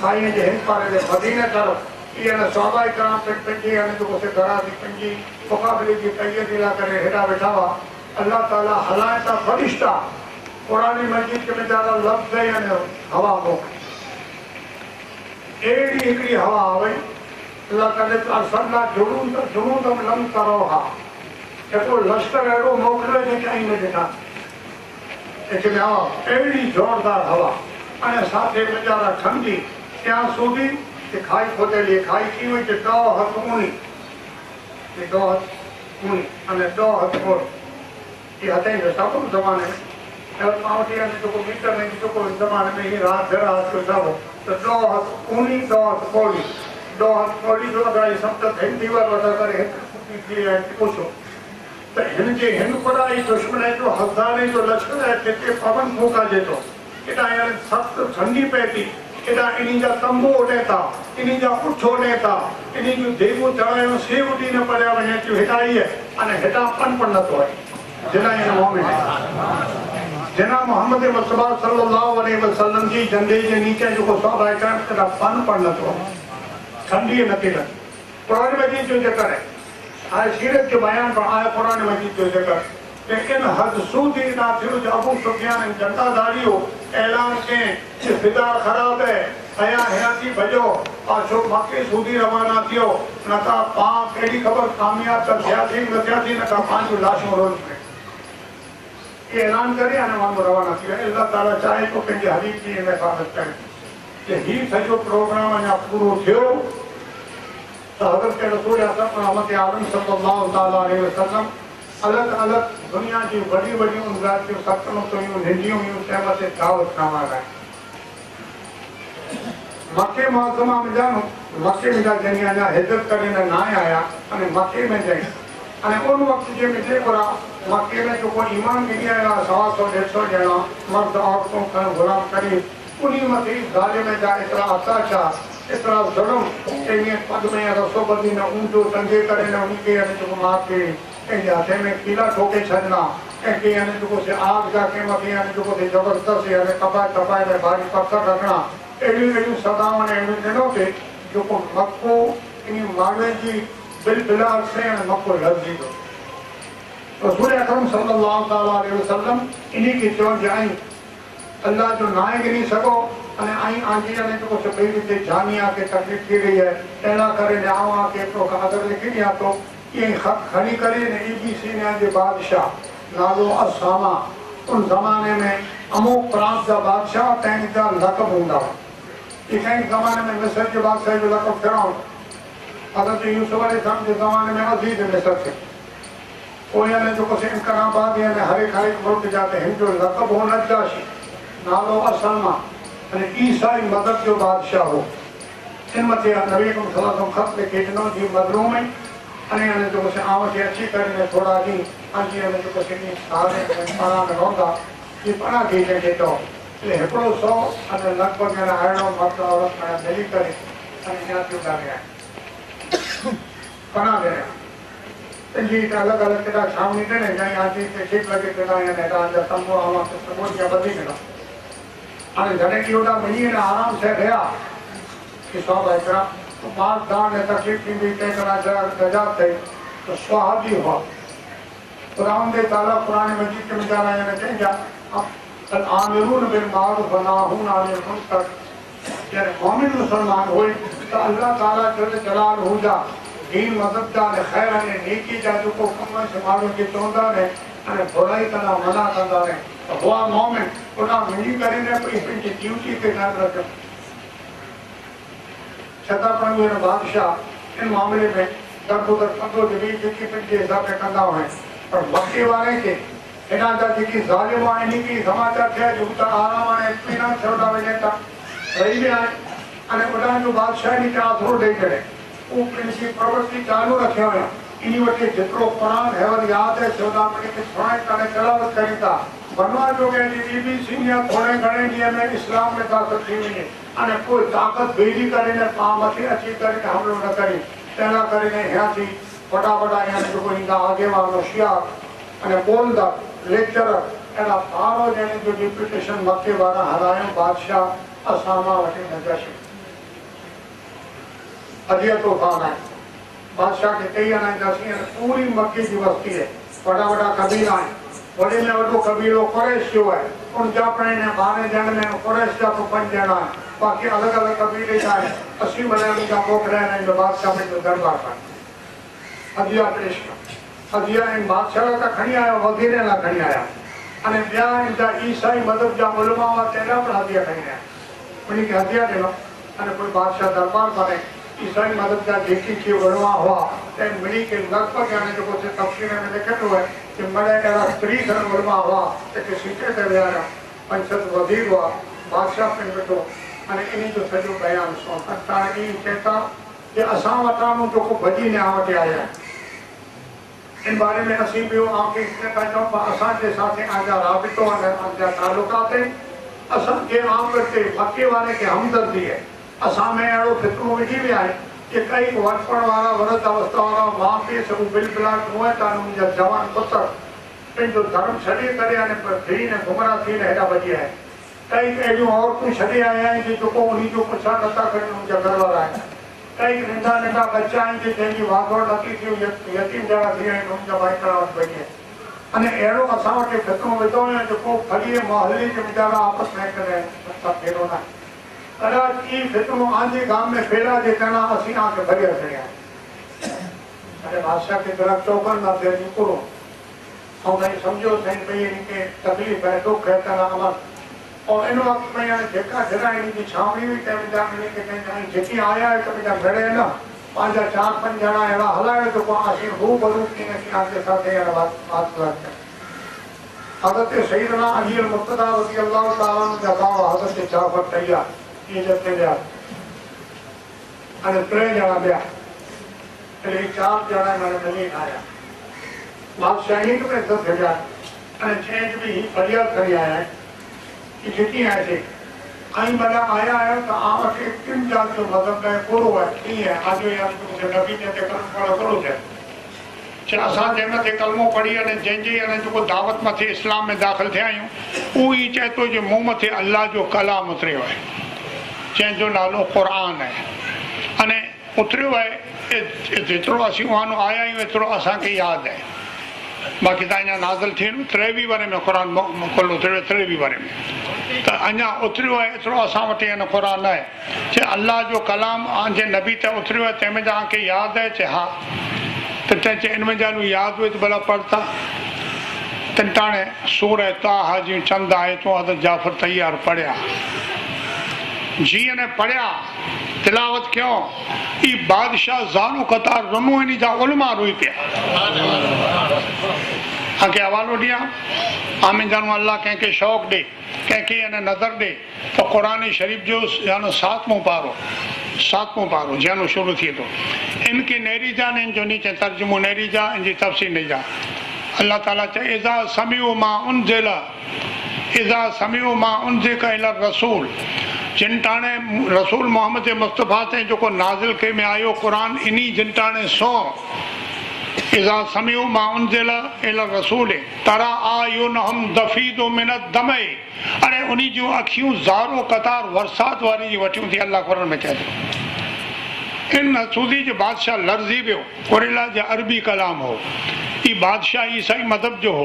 खाईं जे हिन पारे जे मदीने तरफ ये न सहाबा किराम पे पंजी यानी जो उसे घरा दी पंजी मुकाबले की तैयारी ला करे हेडा बैठा हुआ अल्लाह ताला हलायता फरिश्ता कुरान मजीद के में ज्यादा लफ्ज़ है यानी हवा को एड़ी एकड़ी हवा आवे अल्लाह ताला तो अरसलना जुनूदम लम तरोहा एको लश्कर एड़ो मोकले जे कहीं में देखा एक में हवा एड़ी जोरदार हवा अने साथे बेचारा ठंडी क्या सूदी कि खाई खोदे लिए खाई की हुई कि दो हथ ऊनी अने दो हथ मोड़ ये हथें जो सब जमाने में और पावटी यानी जो को मीटर नहीं जो को जमाने में ही रात जरा हाथ को सब तो दो हथ ऊनी दो हथ कोड़ी जो अगर ये सब तक हिंदी वाल बता करे हिंदी है पूछो तो हिंदी हिंद पड़ा ही दुश्मन है जो हज़ारे जो लश्कर है कितने पवन फूका जे तो इटा यार सख्त ठंडी पैती इटा इन्हीं जा तंबू उड़े था इन्हीं जा उठ उड़े था इन्हीं जो देवो चढ़ायो से उड़ी न पड़े वने जो हिटाई है अने हिटा पन न तो है जिना ये मोमिन है जना मोहम्मद मुस्तफा सल्लल्लाहु अलैहि वसल्लम जी झंडे के नीचे जो सहाबा किराम कदा फन पढ़न तो ठंडी नथी लगे। कुरान मजीद जो जिक्र है आए सीरत के बयान पर आया कुरान मजीद जो जिक्र लेकिन हद सूदी ना थियो जो अबू सुफियान झंडाधारी हो ऐलान के कि फिदा खराब है हया हयाती भजो और जो मक्के सूदी रवाना थियो न का पाक एडी खबर कामयाब कर थी न थी न का पांच लाशों रोज में ये ऐलान करे आने वालों रवाना थियो। अल्लाह ताला चाहे तो पंहिंजे हबीब की हिफाजत करे कि ही सजो प्रोग्राम अञा पूरो थियो तो हज़रत रसूल अकरम रहमत आलम सल्लल्लाहु ताला अलैहि वसल्लम अलग अलग दुनिया की बड़ी बड़ी उनकी सल्तनतों निंदियों तंहिं ते दावत नामा आया मक्के मुअज़्ज़मा में जानो मक्के में जंहिं अञा हिजरत करे ना आया अने मक्के में जंहिं अने उन वक्त जे में जेको मक्के में जो कोई ईमान गिनी आया 100-150 ॼणा मर्द औरतों का गुलाम करे उन्हीं मथे ज़ालिम जा इतरा अत्याचार इतरा जुल्म के पद में रसो बदी न ऊंचो टंगे करे न उनके अने जो मार के कंहिंजे हथे में कीला ठोके छॾना ऐं के अने जो से आग जा के मथे अने जो से जबरदस्त अने कपाए में भारी पत्थर रखना अहिड़ियूं सदाऊं अने अहिड़ियूं ॾिनो के जो मक्को इन माण्हुनि जी बिल बिलार से मक्को लॻजी थो। रसूल अकरम सल्लल्लाहु ताला अलैहि वसल्लम इन्हीं की चवण जाई अल्लाह जो नाए गिनी सको अने आई आंजी अने जो से पई ते जानिया के तकलीफ थी रही है एना करे न्यावा के तो कादर लिखी दिया तो ये खत खड़ी करे ने ईबीसी ने जे बादशाह नालो असामा उन जमाने में अमुक प्रांत का बादशाह तंहिं जा लक़ब हूंदा ये कई जमाने में मिस्र के बादशाह जो लक़ब फिरौन हज़रत यूसुफ अलैहिस्सलाम के जमाने में अजीज मिस्र थे कोई ने जो कुछ इनकराबाद या हर एक मुल्क जाते हैं जो लक़ब हो नजाशी नालो असलमा अने ईसाई मदद जो बादशाह हो इन मथे नबी को सल्लल्लाहु खत लिखे ॾिनो जी मदरू में अने अने जो कुछ आम के अची करे थोड़ा दी आजी अने जो कुछ नी सारे पाना में होंदा ये पाना दी के तो ये हिकिड़ो 100 अने लगभग अने अहिड़ो मर्द औरत में मिली करे अने न्यातियूं ॻाल्हाइनि पाना दे जी अलग अलग केॾा छावनी ॾिने जाई आजी के ठीक लगे केॾा अने तव्हांजा तंबू आवा तंबू जा वधीक न हाणे जॾहिं की ओॾा वञी अने आराम से रहिया कि सभु एतिरा मार दान ऐं तकलीफ़ थींदी कंहिं तरह नजात थिए तो सुहागी हुआ कुरान दे ताला कुरान मजीद के मिजारा यानी कंहिंजा आमिरून बिल मारूफ व नाहून अनिल मुनकर यानी मोमिन मुसलमान हुए तो अल्लाह ताला जल जलाल हुजा दीन मदद जा ने खैर ने नेकी जा जो को कम से माण्हू खे चवंदा ने अने बुराई कंदा मना कंदा ने तो हुआ मोमिन उना मिली करे ने पंहिंजी ड्यूटी ते ध्यानु रखनि छता पर बादशाह इन मामले में दरबुदर कंदो जी जेकी पंहिंजे हिसाब से कंदा हुआ पर मक्के वारे के इन्हां जा जेकी ज़ालिम आहिनि इन की समाचार थिया जो त आराम हाणे इत्मीनान छॾंदा वञनि था रही विया आहिनि अने उन्हनि जो बादशाह इन खे आथरो ॾेई करे उहो पंहिंजी प्रवृत्ति चालू रखिया हुया इन वटि जेतिरो क़ुरान हैवल यादि आहे चौदा मिनट खे सुणाए करे तिलावत कनि था बनवा जो जी ईबीसी में थोड़े घणे ॾींहं में इस्लाम में दाख़िल थी वञे अने कोई ताक़त भेजी करे न पाण मथे अची करे हमलो न करे तंहिं करे ने हियां थी वॾा वॾा यानी जेको ईंदा आगेवान होशियार अने ॿोलंदा लेक्चर अहिड़ा ॿारहों ॼणे जो डिप्यूटेशन मके वारा हलायूं बादशाह असामा वटि नजाशी अजीअ तूफ़ान आहे बादशाह खे कई हलाईंदासीं पूरी मके जी बस्ती है वॾा वॾा कबीला आहिनि वॾे में वॾो कबीलो कुरैश जो आहे उन जा पिण 12 ॼणनि में कुरैश जा तो 5 ॼणा आहिनि बाक़ी अलॻि अलॻि कबीले जा आहिनि 80 मलयाणी जा मोकिलिया आहिनि जो बादशाह पंहिंजो दरबार आहे अजिया पेश अजिया ऐं बादशाह लाइ खणी आयो वज़ीर लाइ खणी आया अने ॿिया जा ईसाई मदद जा उलमा हुआ तंहिंजा पिण हदिया खणी आया उन खे हदिया ॾिनो अने कोई बादशाह दरबार करे ईसाई मदद जा जेकी खे उलमा हुआ तंहिं मिली के लॻभॻि हाणे जेको तफ़सीर में लिखियलु आहे कि मड़े अहिड़ा 30 खनि उलमा हुआ जेके सीटे ते विया 5-7 वज़ीर हुआ बादशाह पिणु वेठो अने इन जो सॼो बयानु सुनो हाणे ईअं चए था कि असां वटां जेको भॼी न्या वटि आया इन बारे में असीं ॿियो आके इसलिए था चऊं असांजे साथ आजा राबितो आजा तालुकात असांखे आम ते मके वारे खे हमदर्दी आहे असां में अहिड़ो फितरो विझी विया आहे कि कई वटपण वारा वरद अवस्था वारा माउ पीउ सभु बिल बिलाक हुआ था मुंहिंजा जवान पुत्र पंहिंजो धर्म छॾे करे हाणे फिरी ने गुमराह थी हेॾा भॼी आया कई अहिड़ियूं औरतूं छॾे आया आहिनि जेको उन जो पुछा नथा कनि मुंहिंजा घर वारा आहिनि कई नंढा नंढा बच्चा आहिनि जंहिंजी वाधोड़ नथी थी यतीम जहिड़ा थी विया आहिनि मुंहिंजा माइट वटि भॼी आहिनि अने अहिड़ो असां वटि फितरो विधो आहे जेको फलीअ मोहल्ले जे वीचारा आपस में करे फेरो न कदाच ई फितरो आंजे गांव में फैला जे कहना असीं आके भरिया छॾिया अरे बादशाह के तरफ चौकन ना थे पूरो और नहीं समझो सही भई इनके तकलीफ है दुख है तना अमर और इन वक्त में यानी जेका जगह इनकी छावनी हुई तंहिं विचार में के कहीं जेकी आया है कभी भेड़े न पांजा 4-5 ॼणा अहिड़ा हलाए जेको असीं रूबरू कीअं कीअं आगे साथे बात करें हज़रत सैयदना अली मुर्तज़ा रज़ी अल्लाह ताला अन्हु जा भाउ हज़रत जाफ़र तैयार ये जते जा अने 3 ॼणा ॿिया એટલે 4 ॼणा મને मिली आया बादशाही में इज्जत भेजा अने चेंज भी फरियाद करी आया है कि जेकी आए थे आई बड़ा आया है तो आप के किन जात जो मदद है पूरो है की है आज यार तो नबी ने ते कलम पढ़ो करो है चे असा जेम ते कलमो पढ़ी अने जेंजे अने जो दावत मथे इस्लाम में दाखिल थे आयो ओ ही चाहे तो जो मुंह मथे अल्लाह जो कलाम उतरियो है जंहिंजो नालो कुरान है अने उतरियो है जेतिरो असीं वानो आया आहियूं एतिरो असांखे यादि आहे बाक़ी त अञा नाज़िल थिए 23 वारे में क़ुर कुल उतरियो 23 वारे में त अञा उतरियो आहे एतिरो असां वटि अञा क़ुर आहे चे अल्लाह जो कलाम जे नबी ते उतरियो आहे तंहिंमें तव्हांखे यादि आहे चे हा त चए इनमें जालू यादि हुई त भला पढ़ता तिंटाणे सूरह ताहा जी चंद आयतूं हज़रत जाफ़र तैयार पढ़िया जी ने पढ़िया तिलावत क्यों ई बादशाह ज़ानो कतार रनो इन जा उलमा रोई पिया आके हवालो दिया आमीन जानू अल्लाह कंहिंखे शौक़ दे कंहिंखे अने नज़र दे तो कुरान शरीफ जो यानो 7वां पारो जानो शुरू थिए तो इनके नेरी जा ने जो नीचे तर्जुमो नेरी जा इनकी तफसीर नहीं जा अल्लाह ताला चाहे इज़ा समिउ मा उनज़िला इला रसूल जिनटाने रसूल मोहम्मद मुस्तफ़ा से जो को नाजिल के में आयो कुरान इन्हीं जिनटाने सो इज़ा समिउ मा उनज़िला इला रसूल तरा आयुनहुम दफीदु मिनद दमे अरे उन्हीं जो अखियूं ज़ारो कतार वरसात वारी जी वटियूं थी अल्लाह कुरान में चए इन सूदी जो बादशाह लर्जी वियो कुरेला जो अरबी कलाम हो ई बादशाह ईसाई मजहब जो हो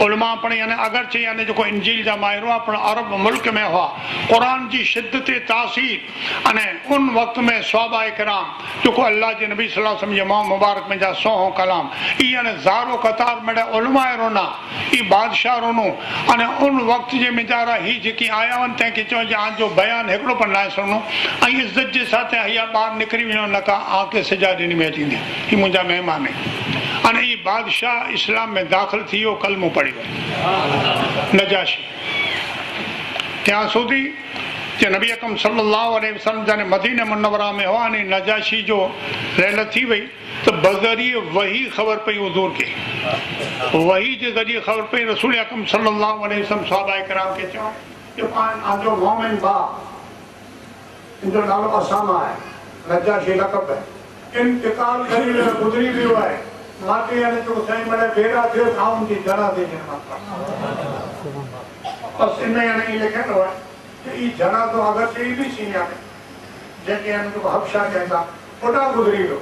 उलमा पण यानी अगरचे यानी जो इंजील जा माहिर हुआ पण अरब मुल्क में हुआ कुरान जी शिद्दत तासीर अने उन वक्त में सहाबा इकराम जो अल्लाह के नबी सल्लल्लाहु अलैहि वसल्लम इमाम मुबारक में जा सोहो कलाम ई यानी ज़ारो कतार मेरे उलमा रोना ई बादशाह रोनो अने उन वक्त जे मिजारा ही जेकी आया वन तंहिंखे चओ आज जो बयान हिकिड़ो पण न सुनो ऐं इज़त जे साथ हया ॿार निकिरी वञो न का आके सजा ॾिनी में अची ही मुंहिंजा महिमान अने ई बादशाह इस्लाम में दाखिल थी वियो कलमो पढ़ी वियो नजाशी क्या सूदी जे नबी अकरम सल्लल्लाहु अलैहि वसल्लम जाने मदीना मुनव्वरा में हुआ ने नजाशी जो रहल थी वई तो बज़रिए वही खबर पई हुजूर के वही जे जरिए खबर पई रसूल अकरम सल्लल्लाहु अलैहि वसल्लम सहाबा किराम के चो कि पान आजो मोमिन बा इनजो नालो असामा है नजाशी लक़ब है इंतकाल करी गुजरी वियो है माटी यानी जो साईं मने बेड़ा थियो साउन की जरा दे बस इनमें यानी लिखियल है कि ई जना तो अगर से भी सीनिया जेके यानी जो हबशा कहता ओडा गुजरी वियो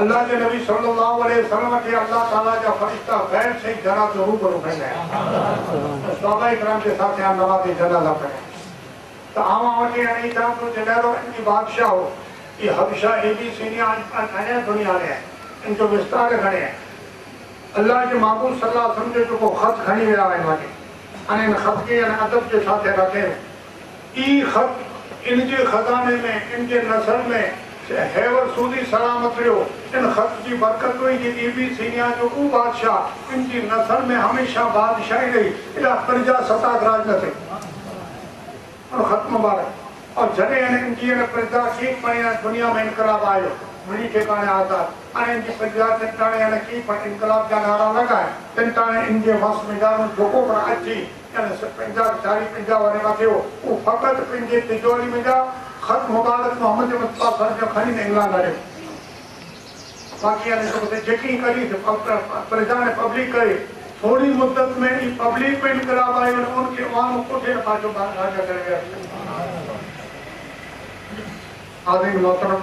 अल्लाह के नबी सल्लल्लाहु अलैहि वसल्लम के अल्लाह ताला जा फरिश्ता गैर से जना तो रूबरू फैले सहाबा इकराम के साथ यहाँ नमाज़ जनाजा पढ़े तो आवा वटे यानी था तो जनारो इनकी बादशाह हो ये हबशा ए भी सीनिया अने दुनिया में इनको विस्तार खड़े हैं अल्लाह के महबूब सल्लल्लाहु अलैहि वसल्लम जो खत खणी विया आहिनि वटि अने इन खत के अदब के साथ रखे ई खत इनके खजाने में इनके नसल में हैवर सूदी सलामत रहो इन खत की बरकत हुई कि ई भी सीनिया जो वो बादशाह इनकी नसल में हमेशा बादशाही रही इला प्रजा सत्ताग्राज न थे और खत मुबारक और जॾहिं इनकी प्रजा ठीक पड़ी दुनिया में इनकलाब आयो मुझी ठिकाने आता अने इनकी प्रजा तिंटाणे यानी की पर इनकलाब जा नारा लगाए तिंटाणे इनके वस में जानो जोको पर अची यानी 50-40 वारे में थियो वो फकत पंहिंजे तिजोरी में जा खत मुबारक मोहम्मद मुस्तफा सर जो खणी इंग्लैंड आयो बाकी यानी तो जेकी करी प्रजा ने पब्लिक करे थोड़ी मुद्दत में ही पब्लिक में इनकलाब आयो और उनके वहां कोठे पाछो राजा कर गया। आदिम मोहतरम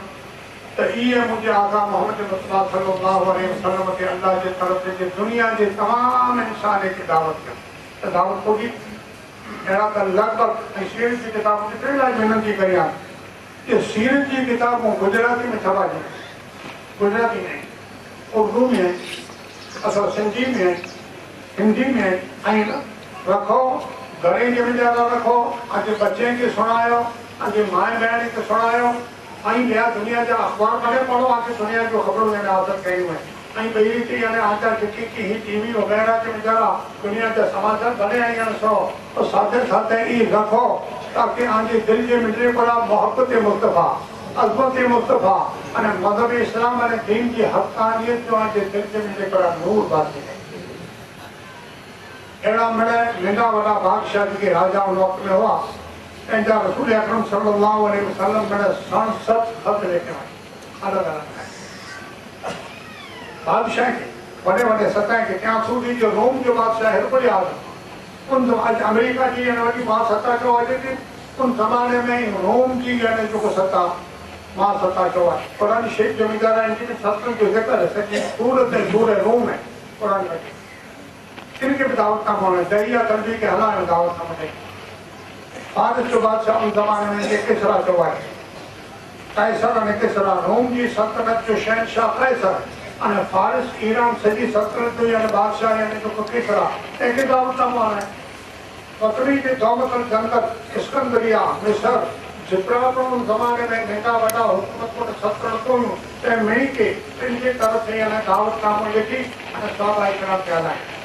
तो ये मुझे आका मोहम्मद मुस्तफा सल्लल्लाहु अलैहि वसल्लम के अल्लाह की तरफ से दुनिया के तमाम इंसान की दावत कर दावत होगी एड़ा का लगभग सीरत की किताब कितने लाख विनती करिया कि सीरत की किताब गुजराती में छपा दी, गुजराती में, उर्दू में, असल सिंधी में, हिंदी में आई रखो घरे के विचारा रखो अॼु बच्चे के सुनायो अॼु माए बहन के सुनायो आई लिया दुनिया जा अखबार पढ़े पढ़ो आके दुनिया जो खबरों में आदत कई हुए आई बई थी यानी आजा चिट्ठी की ही टीवी वगैरह के विचारा दुनिया के समाचार बने आई सो तो साथे साथे ई रखो ताकि आजे दिल के मिले पड़ा मोहब्बत मुस्तफा अज़मत मुस्तफा अने मजहब इस्लाम अने दीन की हक़ानियत जो आजे दिल के मिले पड़ा नूर बाती एड़ा मिले नंढा वॾा बादशाह के राजा उन वक्त में हुआ ऐं रसूल अकरम सल्लल्लाहु अलैहि वसल्लम मैंने 67 खत लेके आए अलग अलग बादशाह के बड़े बड़े सतह के क्या सूदी जो रोम जो बादशाह है बड़े आदम उन आज अमेरिका की यानी वही बात सत्ता जो आ थी उन जमाने में रोम की यानी जो सत्ता मां सत्ता जो है कुरान शेख जमींदार इनकी भी सत्ता जो जिक्र है सच्ची सूरत है सूर रोम है कुरान में इनके भी दावत का होना दहिया तंबी के हला में दावत का होना फारिस जो बादशाह उन जमाने में किसरा जो है कैसर ने किसरा रोम की सल्तनत जो शहनशाह कैसर अने फारिस ईरान सजी सल्तनत जो यानी बादशाह यानी जो किसरा एक दावत का होना है पतरी के दौमतल जंगल इस्कंदरिया मिस्र जितना उन जमाने में नेता बड़ा हुकूमत को सल्तनत को ते मई के इनके तरफ से यानी दावत का हो लिखी अने सहाबा इकराम कहना है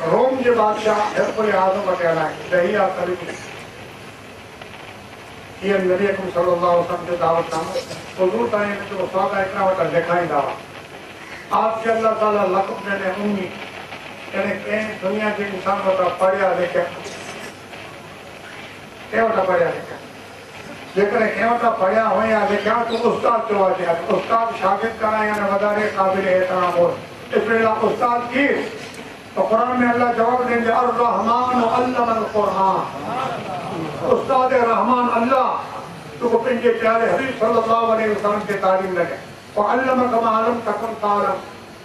रोम के बादशाह हेरकुल आज़म कहना है दहिया तरीके ये नबी अकरम सल्लल्लाहु अलैहि वसल्लम के दावत नामा हुजूर ताई ने जो सहाबा इकराम वटा लिखाई दावा आपके अल्लाह ताला लक़ब देने उम्मी यानी के दुनिया के इंसान वटा पढ़िया लिखिया के वटा पढ़िया लिखिया जेकर के वटा पढ़िया हो या लिखिया तो उस्ताद जो आ उस्ताद शागिर्द करा यानी वधारे काबिल एहतराम हो इसलिए उस्ताद की तो कुरान में अल्लाह जवाब देंगे अर रहमान अल्लमल कुरान उस्ताद रहमान अल्लाह तो पिंजे प्यारे हबीब सल्लल्लाहु अलैहि वसल्लम के तालीम लगे और अल्लम कमा अलम तकम तालम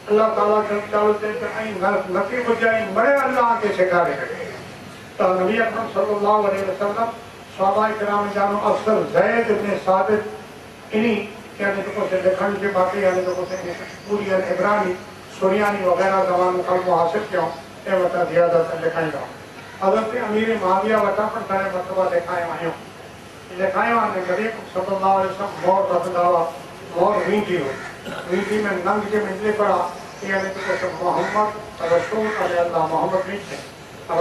अल्लाह ताला के चालू से आई नकी बुझाई बड़े अल्लाह के सिखारे तो नबी अकरम सल्लल्लाहु अलैहि वसल्लम सहाबा किराम जानो अफसर ज़ैद इब्न साबित इन्हीं यानी तो से लिखण के बाकी यानी तो से पूरी इब्रानी सुरियानी वगैरह जबान कल हासिल क्यों ये बता दिया जाता लिखाई जाओ हज़रत अमीर माविया वटा पर सारे मरतबा लिखाए आयो लिखाए आने नबी सल्लल्लाहु अलैहि वसल्लम मोर रखदावा मोर वींटी हो वींटी में नंग के मिलने पड़ा यानी तो मोहम्मद रसूल अल्लाह मोहम्मद वींटे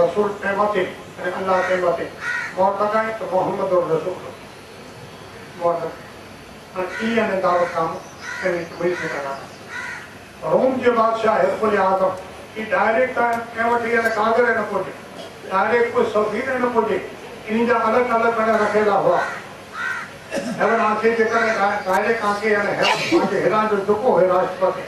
रसूल पेमते अल्लाह पेमते मोर लगाए तो मोहम्मद और रसूल मोर की यानी दावत काम यानी तो वही से करा रोम के बादशाह हेरकुल आज़म की डायरेक्ट के वठी यानी कागर न पहुंचे डायरेक्ट कोई सफीर न पहुंचे इन जा अलग अलग मैंने रखेला हुआ हेवन आके जेकर डायरेक्ट आके यानी आके हेरान जो दुको है राष्ट्रपति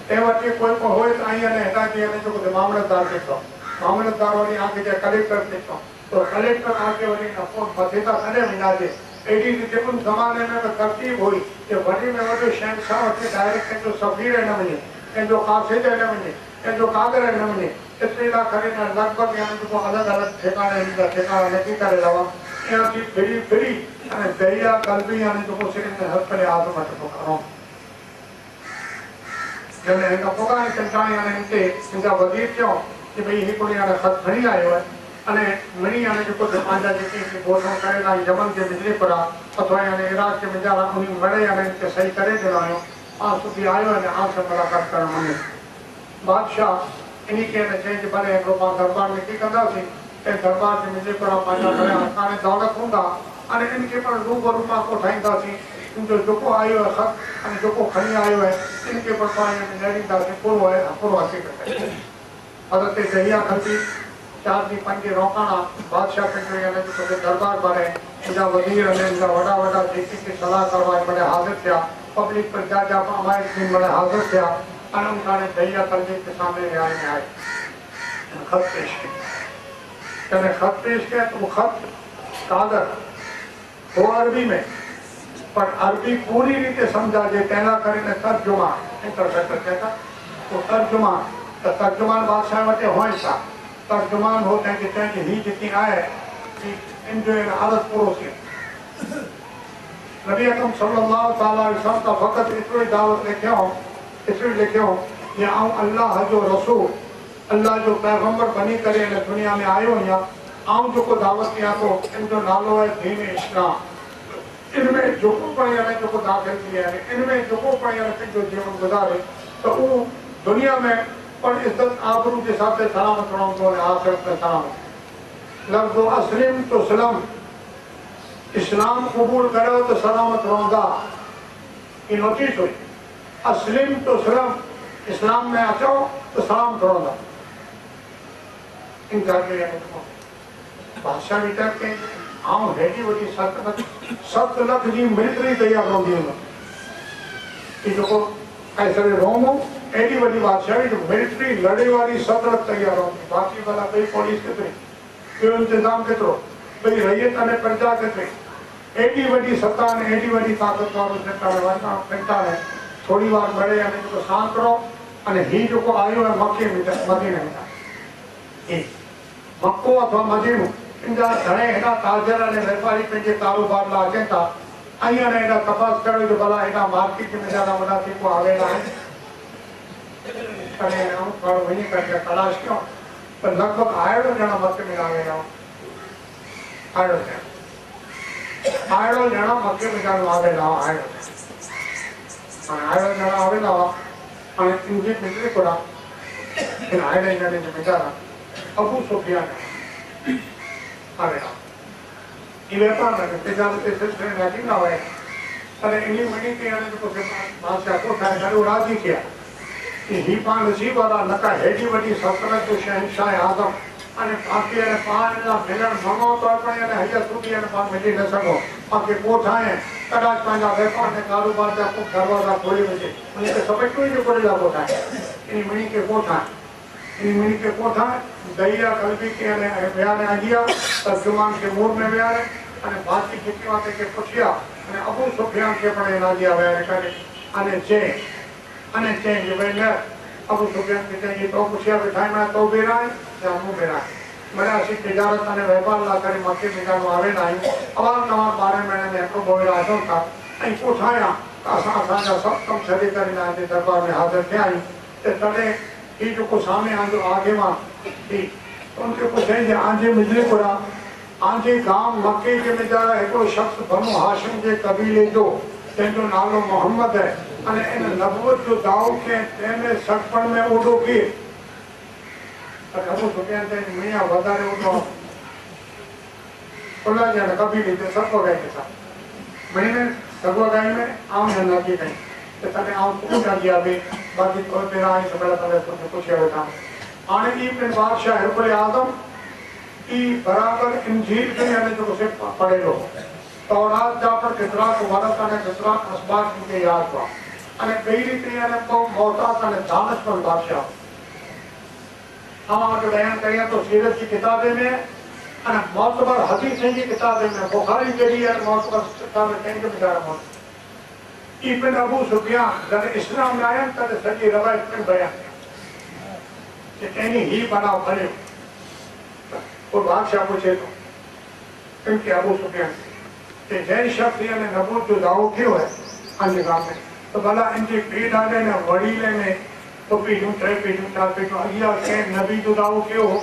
ते वठी कोई को होए त आई यानी हेता के यानी जो मामलतदार के तो मामलतदार वाली आके जे कलेक्टर के तो कलेक्टर आके वाली अपो बसेता सने मिला दे एडी रीते उन जमाने में तरतीब हुई कि वडी में वडो शहनशाह वठी डायरेक्ट जो सफीर न वने के जो कासिद न वने के जो कागर न वने इतला करे न लगभग यानी तो अलग अलग ठिकाने इनका ठिकाना नहीं करे लवा यहाँ की फिरी फिरी अने दरिया कल्बी यानी तो से इन हर पर आज़म तो करो जब इनका पुकार चलता यानी इनके इनका वजीर क्यों कि भाई ही कोई यानी खत नहीं आयो है अने मनी यानी जो कुछ पांजा जेकी बोलनो करेला यमन के बिजली पड़ा अथवा यानी इराक के मिजारा उन्हीं बड़े यानी इनके सही करे दिलायो आज तो भी आयो है आज से मुलाकात करना मने बादशाह इन्हीं के ने चेंज बने रोमा दरबार में की कंदा सी ए दरबार के मिजले पर पांजा करे आने दौलत होगा अने इनके पर रूबरू मा को ठाईंदा सी जो जोको आयो है खत अने जोको खणी आयो है इनके पर पाए में नरी दा से पूरो है पूरो आके करते हजरत दहिया खती चार दी पंज रोकाना बादशाह के यानी जो दरबार बने इनका वजीर ने इनका वड़ा वड़ा जेकी की सलाह करवाई बड़े हाजिर थिया पब्लिक पर जा जा हमारे दिन बड़े हाजिर थिया अने उनका दहिया तंजीम के सामने न्याय में आए खत पेश किया। जैसे खत पेश किया तो वो खत कागज वो अरबी में, पर अरबी पूरी रीते समझा जे तेना करीने तर्जुमा इंटरप्रेटर कहता वो तर्जुमान बादशाह वटे होए था। तर्जुमान होते हैं कि चाहे ही जितनी आए कि इनजो आदत पूरो थी। नबी अकरम सल्लल्लाहु अलैहि वसल्लम का फकत इतनी दावत लिखियो ये आऊं अल्लाह जो रसूल अल्लाह जो पैगंबर बनी करे इन दुनिया में आयो या आऊं जो को दावत किया तो इनजो नालो है दीन इस्लाम। इनमें जो को पढ़िया जो को दाखिल किया है इनमें जो को पढ़िया जो जीवन गुजारे तो वो दुनिया में पर इज्जत आबरू के हिसाब से सलामत रहूंगा और आखिरत में सलामत। लफ्ज़ अस्लिम तो सलाम इस्लाम कबूल करो तो सलामत रहूंगा। ये नोटिस हुई अस्लिम तो सलाम इस्लाम में अचो तो सलामत रहूंगा। इन बादशाह विचार के आऊं हेडी वडी 7 लाख जी मिलिट्री तैयार रहंदी है कि जो ऐसे रोमो एडी वडी बादशाही जो मिलिट्री लड़े वाली 7 लाख तैयार रहंदी। बाकी वाला भाई पुलिस केतरी यो इंतजाम केतरो भाई रहियत ने प्रजा केतरी एडी वडी सत्ता ने एडी वडी ताकत वालो सत्ता ने वाता पेटा ने थोड़ी बार बड़े यानी जो शांत रहो અને ही जो को आयो है मक्के में मदीने में ए मक्को अथवा मदीनो इंजा घणे हेडा ताजर ने व्यापारी पे कारोबार ला अचेता अहिया ने एडा तपास करो जो भला एडा मार्केट में ज्यादा वडा थी को आवेला है करे हम पर वही करके तलाश क्यों पर लगभग आयो जना मक्के में आवेला आयो जना मक्के में जानो आवेला आयो जना आवेला અને ઇન્જિન મિત્રે કોડા इन आयने जाने जो बेचारा अबू सुफियान आवेला ये व्यापार में तिजारत से सिलसिले में ना हुए अरे इन्हीं मनी के आने को बादशाह को ठाकुर राजी किया कि ही पान नसीब वाला नका हेडी वडी सल्तनत जो शहंशाह आजम અને બાકી અને પાનના મિલન મનો તો પણ એને હજાર સુધી અને પાન મિલી ન સકો બાકી કોઠાએ કદાચ પાંજા વેપાર ને કારોબાર જા को दरवाजा खोली वजे અને કે सब कोई जो पड़ेला कोठा इनी मनी के कोठा दैया कल्बी के અને बयान आ गया तर्जुमान के मूड में बयान અને बाकी कितनी बातें के पूछिया અને अबू सुफियान के पड़े ना दिया बयान करे અને जे जो बेने अबू सुफियान के ये तो पूछिया बिठाई मैं तो बेरा है जामू बेरा मेरा ऐसी तिजारत ने व्यापार ला करे मक्के में जानो आवे ना अवार नवा 12 महीने में को बोला आजो था आई उठाया आसा आसा सब कम छड़ी करे ना दे दरबार में हाजिर थे आई ते तने ये जो को सामने आजो आगे मां की उनके पूछे जे आजे मिजली कोरा आजे गांव मक्के के में जा एको शख्स बनु हाशिम के कबीले जो तेजो नालो मोहम्मद है અને એને નબુવત જો દાવ કે તેને સગપણ में ઉડો की अबू सुफियान से मियां वदारे उठो ओला जाने कभी नहीं तो सबको गए के साथ महीने सबको गए में आऊं न नदी गई तो तने आऊं पूछ गया भी बाकी तो मेरा आई सबला पहले तो कुछ होता आने की इब्न बादशाह हुकुल आदम की बराबर इंजील के यानी जो उसे पढ़े लो तौरात जा पर कितना को वरत ने कितना असबाब के याद हुआ અને કઈ રીતે એને બહુ મોટા અને દાનશમંદ બાદશાહ हम आगे बयान करें तो सीरत की किताबें में અને મોતબર હદીસ की किताबें में बुखारी के लिए મોતબર किताबें कहीं के बिचारा मौत इब्न अबू सुफियान जब इस्लाम में आया तब सच्ची रवायत में बयान कि कहीं ही बनाओ बने और बादशाह पूछे तो इनके अबू सुफियान कि जैन शख्स यानी नबूत जो दाव क्यों है अन्य गांव में तो भला इनके पेट आने ने वड़ीले में तो पीढ़ू 3 पीढ़ू 4 पीढ़ू अगिया के नबी जो दाव क्यों हो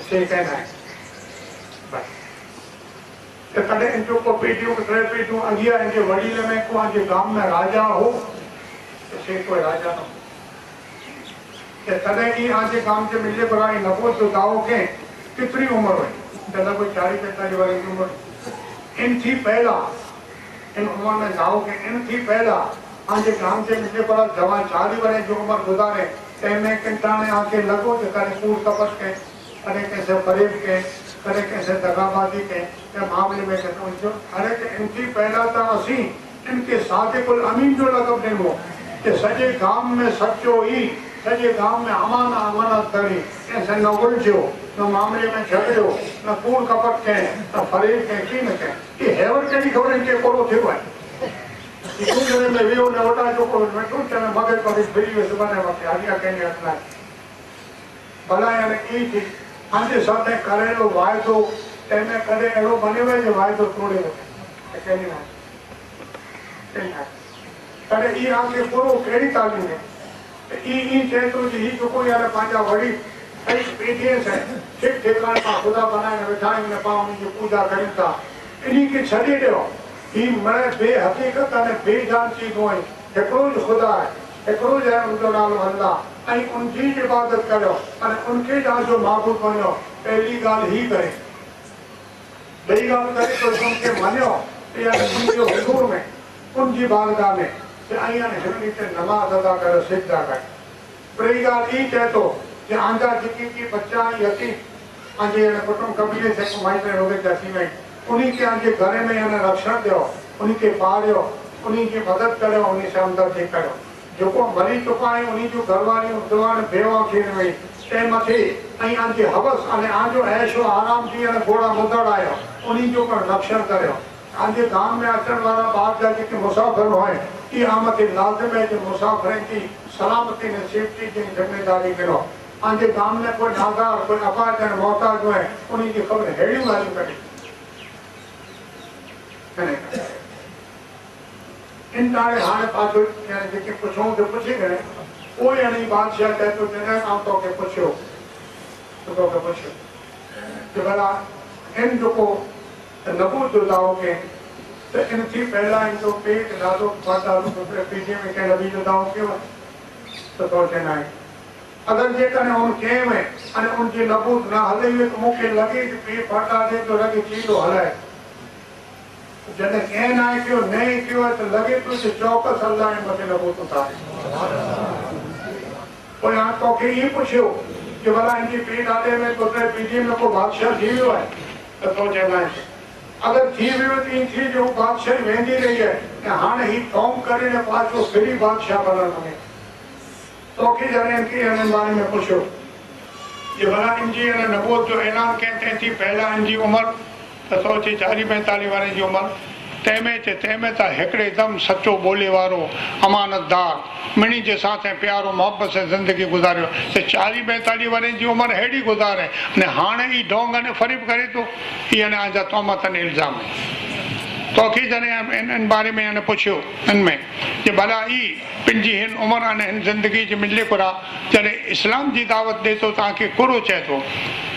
से कहना है बस तो कदे इनको को पीढ़ू 3 पीढ़ू अगिया इनके वड़ीले में को आज गांव में राजा हो तो से कोई राजा न तो कदे ही आज गांव के मिले बराई नबूत जो दाव के कितनी उम्र है ज्यादा कोई 40-45 वर्ष की उम्र इनकी पहला इन उम्र में जाओ के इनकी पहला आज गांव के मिले पर जवान 40 वर्ष जो उम्र गुजारे तेमे किंटाने आके लगो तो करे कूड़ कपट के करे कैसे फरेब के करे कैसे दगाबाजी के मामले में कहते जो अरे के इनकी पहला था असी इनके सादिकुल अमीन जो लगब नहीं हो कि सजे गांव में सच्चो ही सॼे गांव में अमान अमानत करी, कंहिंसां न उलझियो, न मामले में झगड़ियो, न कूड़ कपट करें, न फरेब करें, की न करें। ये हेवर कहिड़ी ख़बर इनके कोड़ो थियो आहे। दूसरे में वियो न वॾा चोको वेठो चने मगज पर फिरी वियो बने वक़्तु अॻियां कंहिंजे हथ न भला यानी ई थी पंहिंजे साथे करेलो वाइदो तंहिंमें कॾहिं अहिड़ो बने वञे जो वाइदो तोड़े वठे कहिड़ी न तॾहिं ई आख़िर पूरो कहिड़ी तालीम आहे ई चए थो जी हीउ जेको यार पंहिंजा वॾी पीढ़ीअ सां ठीक ठिकाणे पाण ख़ुदा बनाए वेठा आहियूं न पाण उनजी पूजा कयूं था इन खे छॾे ॾियो ही मैं बेहकीकत अने बेजान चीज़ूं आहिनि हिकिड़ो ई ख़ुदा आहे हिकिड़ो ई आहे उनजो नालो अल्लाह ऐं उनजी इबादत करियो अने उनखे तव्हांजो माबूद बणियो। पहली ॻाल्हि ही करे ॿई ॻाल्हि करे तो उनखे मञियो उनजो हुज़ूर में उनजी बारगाह में ऐं हिन ते नमाज़ अदा कयो सिजदा कयो। ॿी ॻाल्हि ई चए थो कि आंजा जेकी की बच्चा यतीम आंजे कुटुंब कबीले से माइट रोगे थी वई उन्हीं के आंजे घर में रक्षण दो उन्हीं के पालियो उन्हीं की मदद करो उन्हीं से हमदर्दी करो जो मरी चुका है उन्हीं जो घर वाली दुआन बेवा थी वही तंहिं मथे ऐं आंजे हवस अने आंजो ऐशो आराम थी घोड़ा मुदड़ आयो उन्हीं जो पण रक्षण करो। आंजे गांव में अचण वाला ॿार जा जेके मुसाफ़िर हुआ ये आमके लाज़िम है जो मुसाफ़िरनि की सलामती ने सेफ्टी की जिम्मेदारी करो। आंजे गांव में कोई नादार कोई अपाज ऐं मोहताज हुआ उन्हीं की ख़बर अहिड़ियूं ॻाल्हियूं कढी इन तारे हाणे पाछो यानी जेके पुछूं तो पुछी करे उहो यानी बादशाह चए थो जॾहिं आउं तोखे पुछियो कि भला इन जेको नबूत जो दावो कयईं त इन थी पहिला इनजो पेट ॾाढो पीढ़ीअ में कंहिं नबी जो दावो कयो त तो चवंदा आहिनि अगरि जेकॾहिं उन कंहिं में अने उनजी नबूत न हले त मूंखे लॻे कि पेट फटा थिए थो लॻे चीलो हलाए जॾहिं कंहिं न कयो न कयो आहे त लॻे थो त चौकस अल्लाह जे मथे नबूत उतारे पोइ हाणे तोखे इहो पुछियो कि भला इनजी पेट आॾे में तोते पीढ़ीअ में को बादशाह थी वियो आहे त तो चवंदा आहिनि अगर थी वियो त ईअं थी जो बादशाही वेंदी रही है ऐं हाणे ही कौम करे न पाछो फिरी बादशाह बनण में तोखे जॾहिं हिननि बारे में पुछियो कि भला इनजी नबूत जो ऐलान कयईं तंहिं थी पहिला इनजी उमिरि त तो चई 40-45 वारे जी उमिरि तंहिंमें त हिकिड़े दम सचो ॿोली वारो अमानतदार मिणी जे साथ ऐं प्यारो मोहब्बत से ज़िंदगी गुज़ारियो त 40-45 वारे जी उमिरि अहिड़ी गुज़ारे अने हाणे ई ढोंग अने फ़रीब करे थो हीअ अने आंजा तोहमत इल्ज़ाम तोखे जॾहिं इन बारे में अने पुछियो इनमें कि भला ई पंहिंजी हिन उमिरि अने हिन ज़िंदगी जी मिले कुरा जॾहिं इस्लाम जी दावत ॾे थो तव्हांखे कुरो चए थो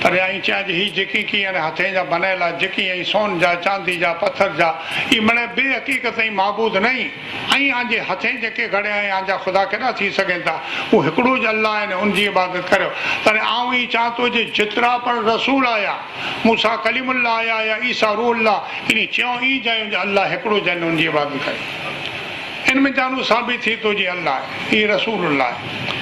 तॾहिं आई चइजे हीअ जेकी की हथे जा बनयल आहे जेकी ऐं सोन जा चांदी जा पत्थर जा इहे मने बेहक़ीक़त ऐं माबूद न ऐं आंजे हथे जेके घड़िया ऐं आंजा ख़ुदा केॾा थी सघनि था उहो हिकिड़ो ज अल्लाह आहे उनजी इबादत करियो। तॾहिं आउं ई चवां थो जे जेतिरा पण रसूल आया मूसा कलीमुल्लाह आया या ईसा रूहुल्लाह इन चयो ई चयो अल्लाह हिकिड़ो जन उनजी इबादत करियो। इन में जानू साबित थी थो जी अल्लाह आहे हीअ रसूलुल्लाह आहे।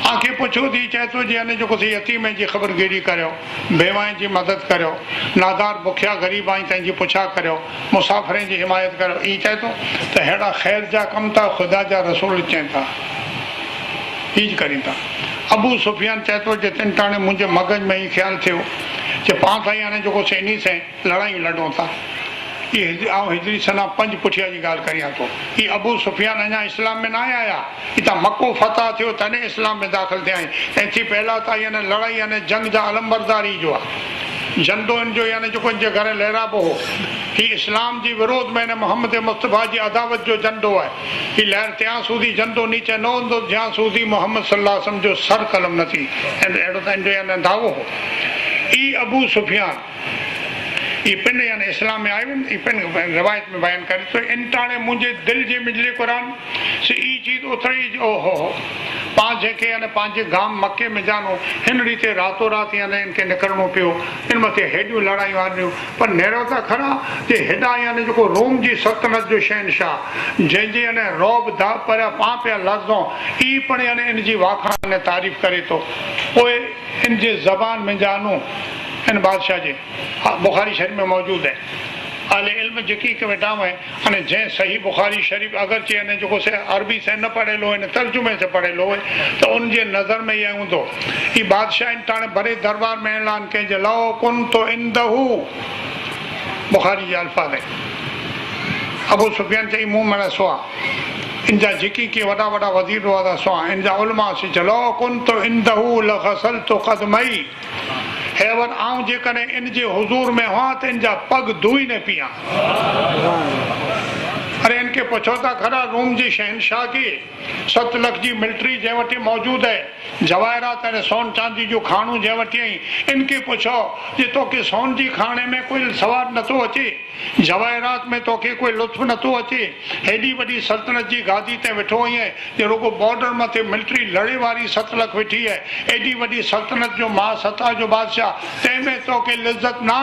आंखे पुछो थी चए थो जी अने जेको यतीम जी ख़बरगिरी करियो बेवाएं जी मदद करियो नादार बुखिया ग़रीब आई तंहिंजी पुछा करियो मुसाफ़िरनि जी हिमायत करियो ई चए थो त अहिड़ा ख़ैर जा कम था ख़ुदा जा रसूल चवनि था हीअ कनि था। अबू सुफियान चए थो जे तिन टाणे मुंहिंजे मगज़ में ई ख़्यालु थियो जे पाण सां हाणे जेको इन सां लड़ाई लड़ूं था आउं हिजरी सना 5 पुठिया जी ॻाल्हि करियां थो ही अबू सुफियान अञा इस्लाम में न आया हितां मको फतह थियो तॾहिं इस्लाम में दाख़िल थिया आहिनि ऐं थी पहिला त यानी लड़ाई यानी जंग जा अलमबरदारी जो आहे झंडो इन जो यानी जेको इनजे घर लहराबो हो ही इस्लाम जी विरोध में मोहम्मद मुस्तफ़ा जी अदावत जो झंडो आहे ही लहर त्यां सूदी झंडो नीचे न हूंदो ज्यां सूदी मोहम्मद सल्लल्लाहु अलैहि वसल्लम जो सर कलम न थी अहिड़ो त इनजो यानी दावो हो। ई अबू सुफियान ये पिन यानी इस्लाम में आए ये पिन रवायत में बयान करे तो इन टाणे मुझे दिल जे मिजले कुरान से ई चीज उतरी ओहो पांच जेके यानी पांचे गांव मक्के में जानो हिन रीते रातों रात यानी इनके निकरणो पियो इन मथे हेडियूं लड़ाइयूं आनियूं पर नेरो था खरा जे हेडा यानी जेको रोम जी सल्तनत जो शहनशाह जंहिंजे यानी रौब दाब पर पां पिया लफ़्ज़ों ई पण यानी इनजी वाखाण ने तारीफ़ करे तो पोइ इन जे ज़बान में जानो इन बादशाह जे बुखारी शरीफ में मौजूद है आले इल्म जेकी के वेठा हुए अने जे सही बुखारी शरीफ अगरचे अने जो से अरबी से न पढ़ेलो है न तर्जुमे से पढ़ेलो है तो उनजे नजर में ये हूंदो ई बादशाह ताणे बड़े दरबार में ऐलान के जे लो कुन तो इंदहू बुखारी जे अल्फाज है अबू सुफियान चई मुंह में सुआ इनजा जेकी के वडा वडा वजीर वादा सुआ इनजा उलमा से चलो कुन तो इंदहू लगसल तो कदमई हेवन आऊं जे कने इन जे हुजूर में हुआ तो इनजा पग धोई ने पिया अरे इनके पूछो था खरा रोम जी शहनशाह की 7 लाख जी मिलिट्री जे वटी मौजूद है जवाहरात अने सोन चांदी जो खानू जे वटी आई इनके पूछो जे तो के सोन जी खाने में कोई सवाद न तो अचे जवाहरात में तो के कोई लुत्फ न तो अचे हेडी बड़ी सल्तनत जी गादी ते वेठो है जे रोगो बॉर्डर मथे मिलिट्री लड़े वाली 7 लाख वेठी है एडी बड़ी सल्तनत जो मां सता जो बादशाह ते में तो के लिज्जत ना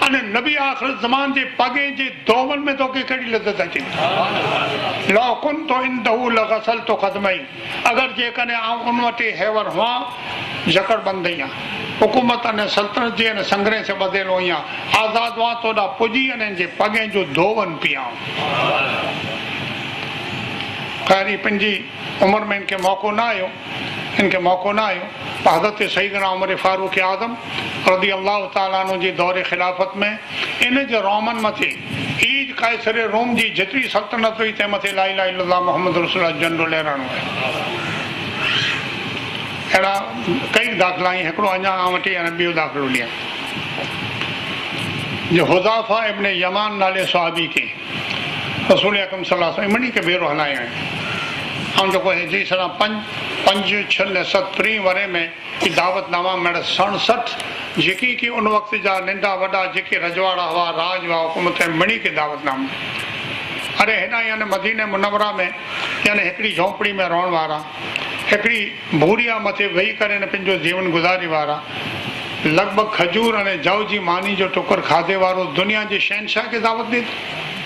अने नबी आखिर जमान जे पगे जे दोवन में तो के कड़ी लिज्जत अचे लो कुन तो इंदहू लगसल तो कदमई अगर जे कने आऊं उन वटे हेवर हुआ जकड़ बंदइया हुकूमत अने सल्तनत जे अने संग्रह से बदेलो या आजाद हुआ तोड़ा पुजी अने जे पगे जो धोवन पिया खैरी पंजी उम्र में इनके मौको ना आयो हज़रत सईदना उमर फारूक आज़म रज़ी अल्लाह तआला अन्हु जी दौर खिलाफत में इन जे रोमन मथे ईद कायसर रोम जी जेतरी सल्तनत हुई ते मथे ला इलाहा इल्लल्लाह मुहम्मद रसूलुल्लाह झंडो लहराणो है अहिड़ा कई दाख़िला आहिनि हिकिड़ो अञा वटि अने ॿियो दाख़िलो ॾियां जो हुज़ाफ़ा इब्न यमान नाले सहाबी के रसूल अकरम सल्लल्लाहु अलैहि वसल्लम मनी के भेरो हलाया ऐं जेको हिजरी सना 5-6-7 वरे में दावतनामा में 67 जेकी की उन वक़्त जा नंढा वॾा जेके रजवाड़ा हुआ राज हुआ हुकूमत मणी के दावतनामा अरे हेॾा यानी मदीने मुनवरा में यानी हिकिड़ी झोपड़ी में रहण वारा हिकिड़ी भूरिया मथे वेही करे न पंहिंजो जीवन गुज़ारी वारा लॻभॻि खजूर अने जव जी मानी जो टुकर खाधे वारो दुनिया जे शहनशाह के दावत ॾे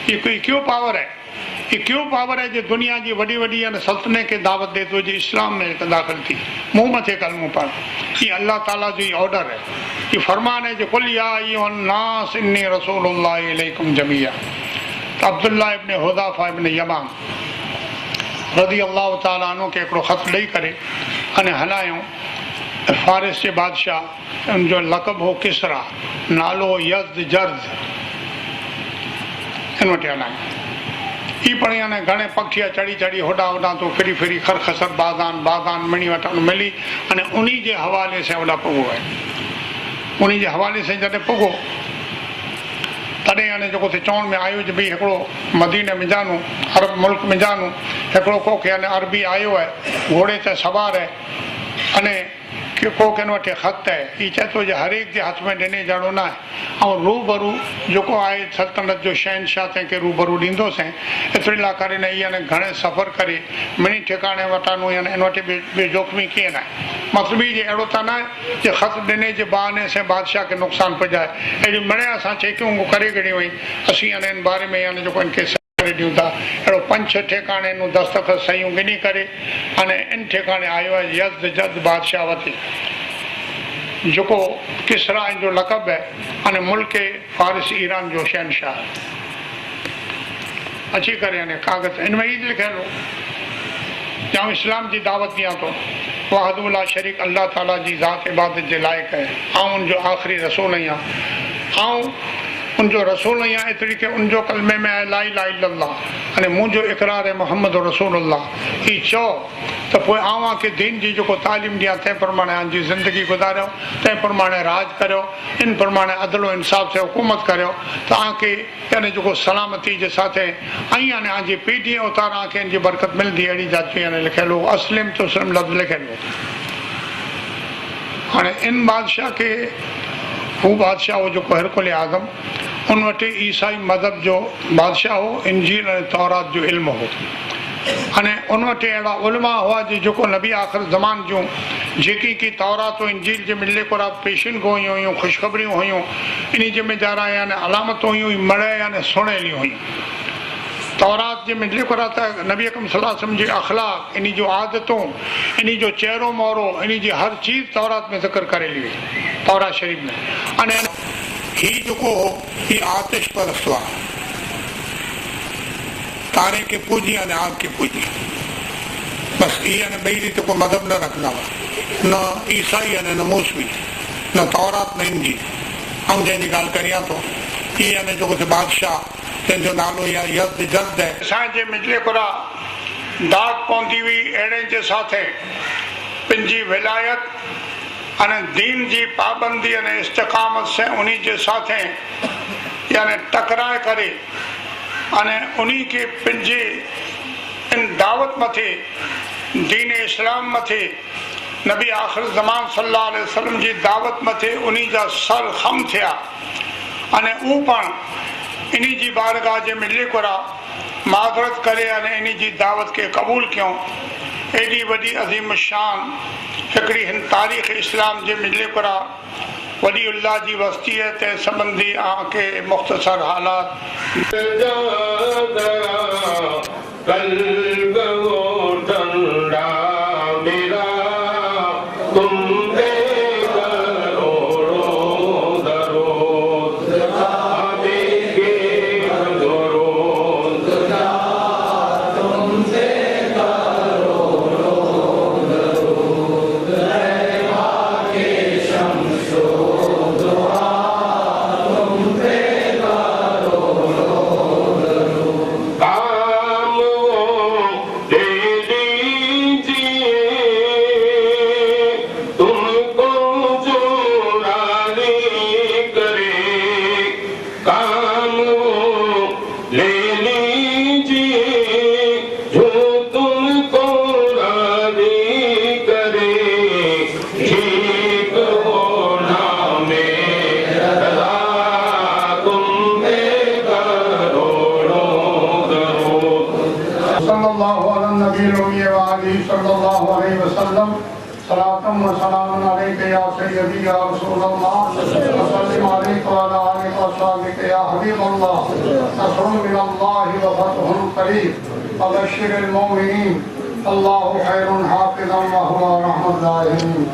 ये कोई क्यों पावर है ये क्यों पावर है जो दुनिया की वडी वडी सल्तनत के दावत दे तो जो इस्लाम में दाखिल थी मुंह मथे कलमो पढ़ ये अल्लाह ताला जो ये ऑर्डर है ये फरमान है जो कुल या अय्युहन्नास इन्नी रसूलुल्लाह इलैकुम जमीआ तो अब्दुल्लाह इब्न हुज़ाफ़ा इब्न यमान रज़ी अल्लाह ताला अन्हु के हिकिड़ो ख़त ॾेई करे अने हलायूं फारिस जे बादशाह उनजो लक़ब हो किसरा नालो यज़्दजर्द इन वटि हलायूं ई पढ़ी अने घणे पखिया चढ़ी चढ़ी होॾां होॾां तो फिरी फिरी खर खसर बाज़ान मणी वटि मिली अने उन्ही जे हवाले से होॾा पुॻो आहे उन्ही जे हवाले से जॾहिं पुॻो तॾहिं हाणे जेको चवण में आयो जो भई हिकिड़ो मदीने मिजानू अरब मुल्क मिजानू हिकिड़ो को खे हाणे अरबी आयो आहे घोड़े ते सवार आहे अने को किन वटि ख़त आहे हीअ चए थो जो हर एक जे हथ में ॾिने ॼणो न आहे ऐं रूबरू जेको आहे सल्तनत जो शहनशाह तंहिंखे रूबरू ॾींदोसीं एतिरे लाइ करे न इहा न घणे सफ़र करे मिणी ठिकाणे वटानो या इन वटि ॿियो जोखमी कीअं न आहे मतिलबु ई अहिड़ो त न आहे जे ख़त ॾिने जे बहाने से बादशाह खे नुक़सानु पुॼाए अहिड़ी मिड़े असां चेकियूं करे ॻणी वई असीं हाणे इन बारे में यानी जेको इनखे ॾियूं था अहिड़ो 5-6 ठिकाणे दस्तख़त सयूं गिनी करे हाणे इन ठिकाणे आयो आहे यज़्दजर्द बादशाह वटि जेको किसरा जो लक़ब है अने मुल्क फारिस ईरान जो शहनशाह अची करे हाणे कागज़ इन में ई लिखियल हो जाऊं इस्लाम जी दावत दियां तो वहदहु ला शरीक अल्लाह ताला जी ज़ात इबादत जे लाइक़ है ऐं उनजो आख़िरी रसूल आहियां ऐं उनजो रसूल आहियां एतिरी के उनजो कलमे में आहे ला इलाहा इल्लल्लाह अने मुंहिंजो इक़रार है मोहम्मद रसूलुल्लाह ही चओ त पोइ आवां के दीन जी जेको तालीम ॾियां तंहिं प्रमाणे जी ज़िंदगी गुज़ारियो तंहिं प्रमाणे राज करियो इन प्रमाणे अदल इंसाफ़ से हुकूमत करियो तव्हांखे यानी जेको सलामती जे साथ ऐं यानी आजी पीढ़ी उतार तव्हांखे इन जी बरकत मिलंदी अहिड़ी जाति यानी लिखियल हो असलिम तो सलम लफ़्ज़ लिखियल हो हाणे इन बादशाह के हू बादशाह हो जेको हिरकुल आज़म उन वटि ईसाई मज़हब जो बादशाह हो इंजील ऐं तौरात जो इल्मु हो अने उन वटि अहिड़ा उलमा हुआ जेको नबी आख़िर ज़मान जूं जेकी की तौरात इंजील जे में लिखियल पेशिन गोयूं हुयूं ख़ुशख़बरियूं हुयूं इन जे में जरा यानी अलामतूं हुयूं मड़े यानी सुणेलियूं हुयूं तौरात जे में लिखियल त नबी अकरम सल्लल्लाहु अलैहि वसल्लम जी अख़लाक इन जूं आदतूं इन जो चेहरो मोहरो इन जी हर चीज़ तौरात में ज़िक्र करेली हुई तौरात शरीफ़ में अने ही जेको हो ही आतिश परस्त हुआ तारे के पूजी अने आग के पूजी। बस ये ने बई रीते को मजहब न रखना हुआ, न ईसाई ने न मूसवी, न तौरात न इंजील। हम जैसी गाल करिया तो ये ने जो कुछ बादशाह जंहिंजो नालो या यज़्द जल्द है असांजे मिजले कुरा दाग पवंदी हुई अहिड़े जे साथे पंहिंजी विलायत अने दीन जी पाबंदी अने इस्तिक़ामत से उन्हीं जे साथे यानी टकराए करे अने उन्हीं के पंहिंजे इन दावत मथे दीन इस्लाम मथे नबी आख़िर ज़मान सल्लल्लाहु अलैहि वसल्लम जी दावत मथे उन्हीं जा सर खम थिया अने ऊ पण इन्हीं जी बारगाह जे मिले कोरा माज़रत करे अने इन्हीं जी दावत के कबूल क्यों। एडी वडी अज़ीम शान हिकड़ी हिन तारीख़ इस्लाम जे मिले कोरा वलीउल्लाह जी वस्ती है ते संबंधी आके मुख्तसर हालात अल्लाह खैरुन हाफिज़न व हुवा रहमतुल आलमीन।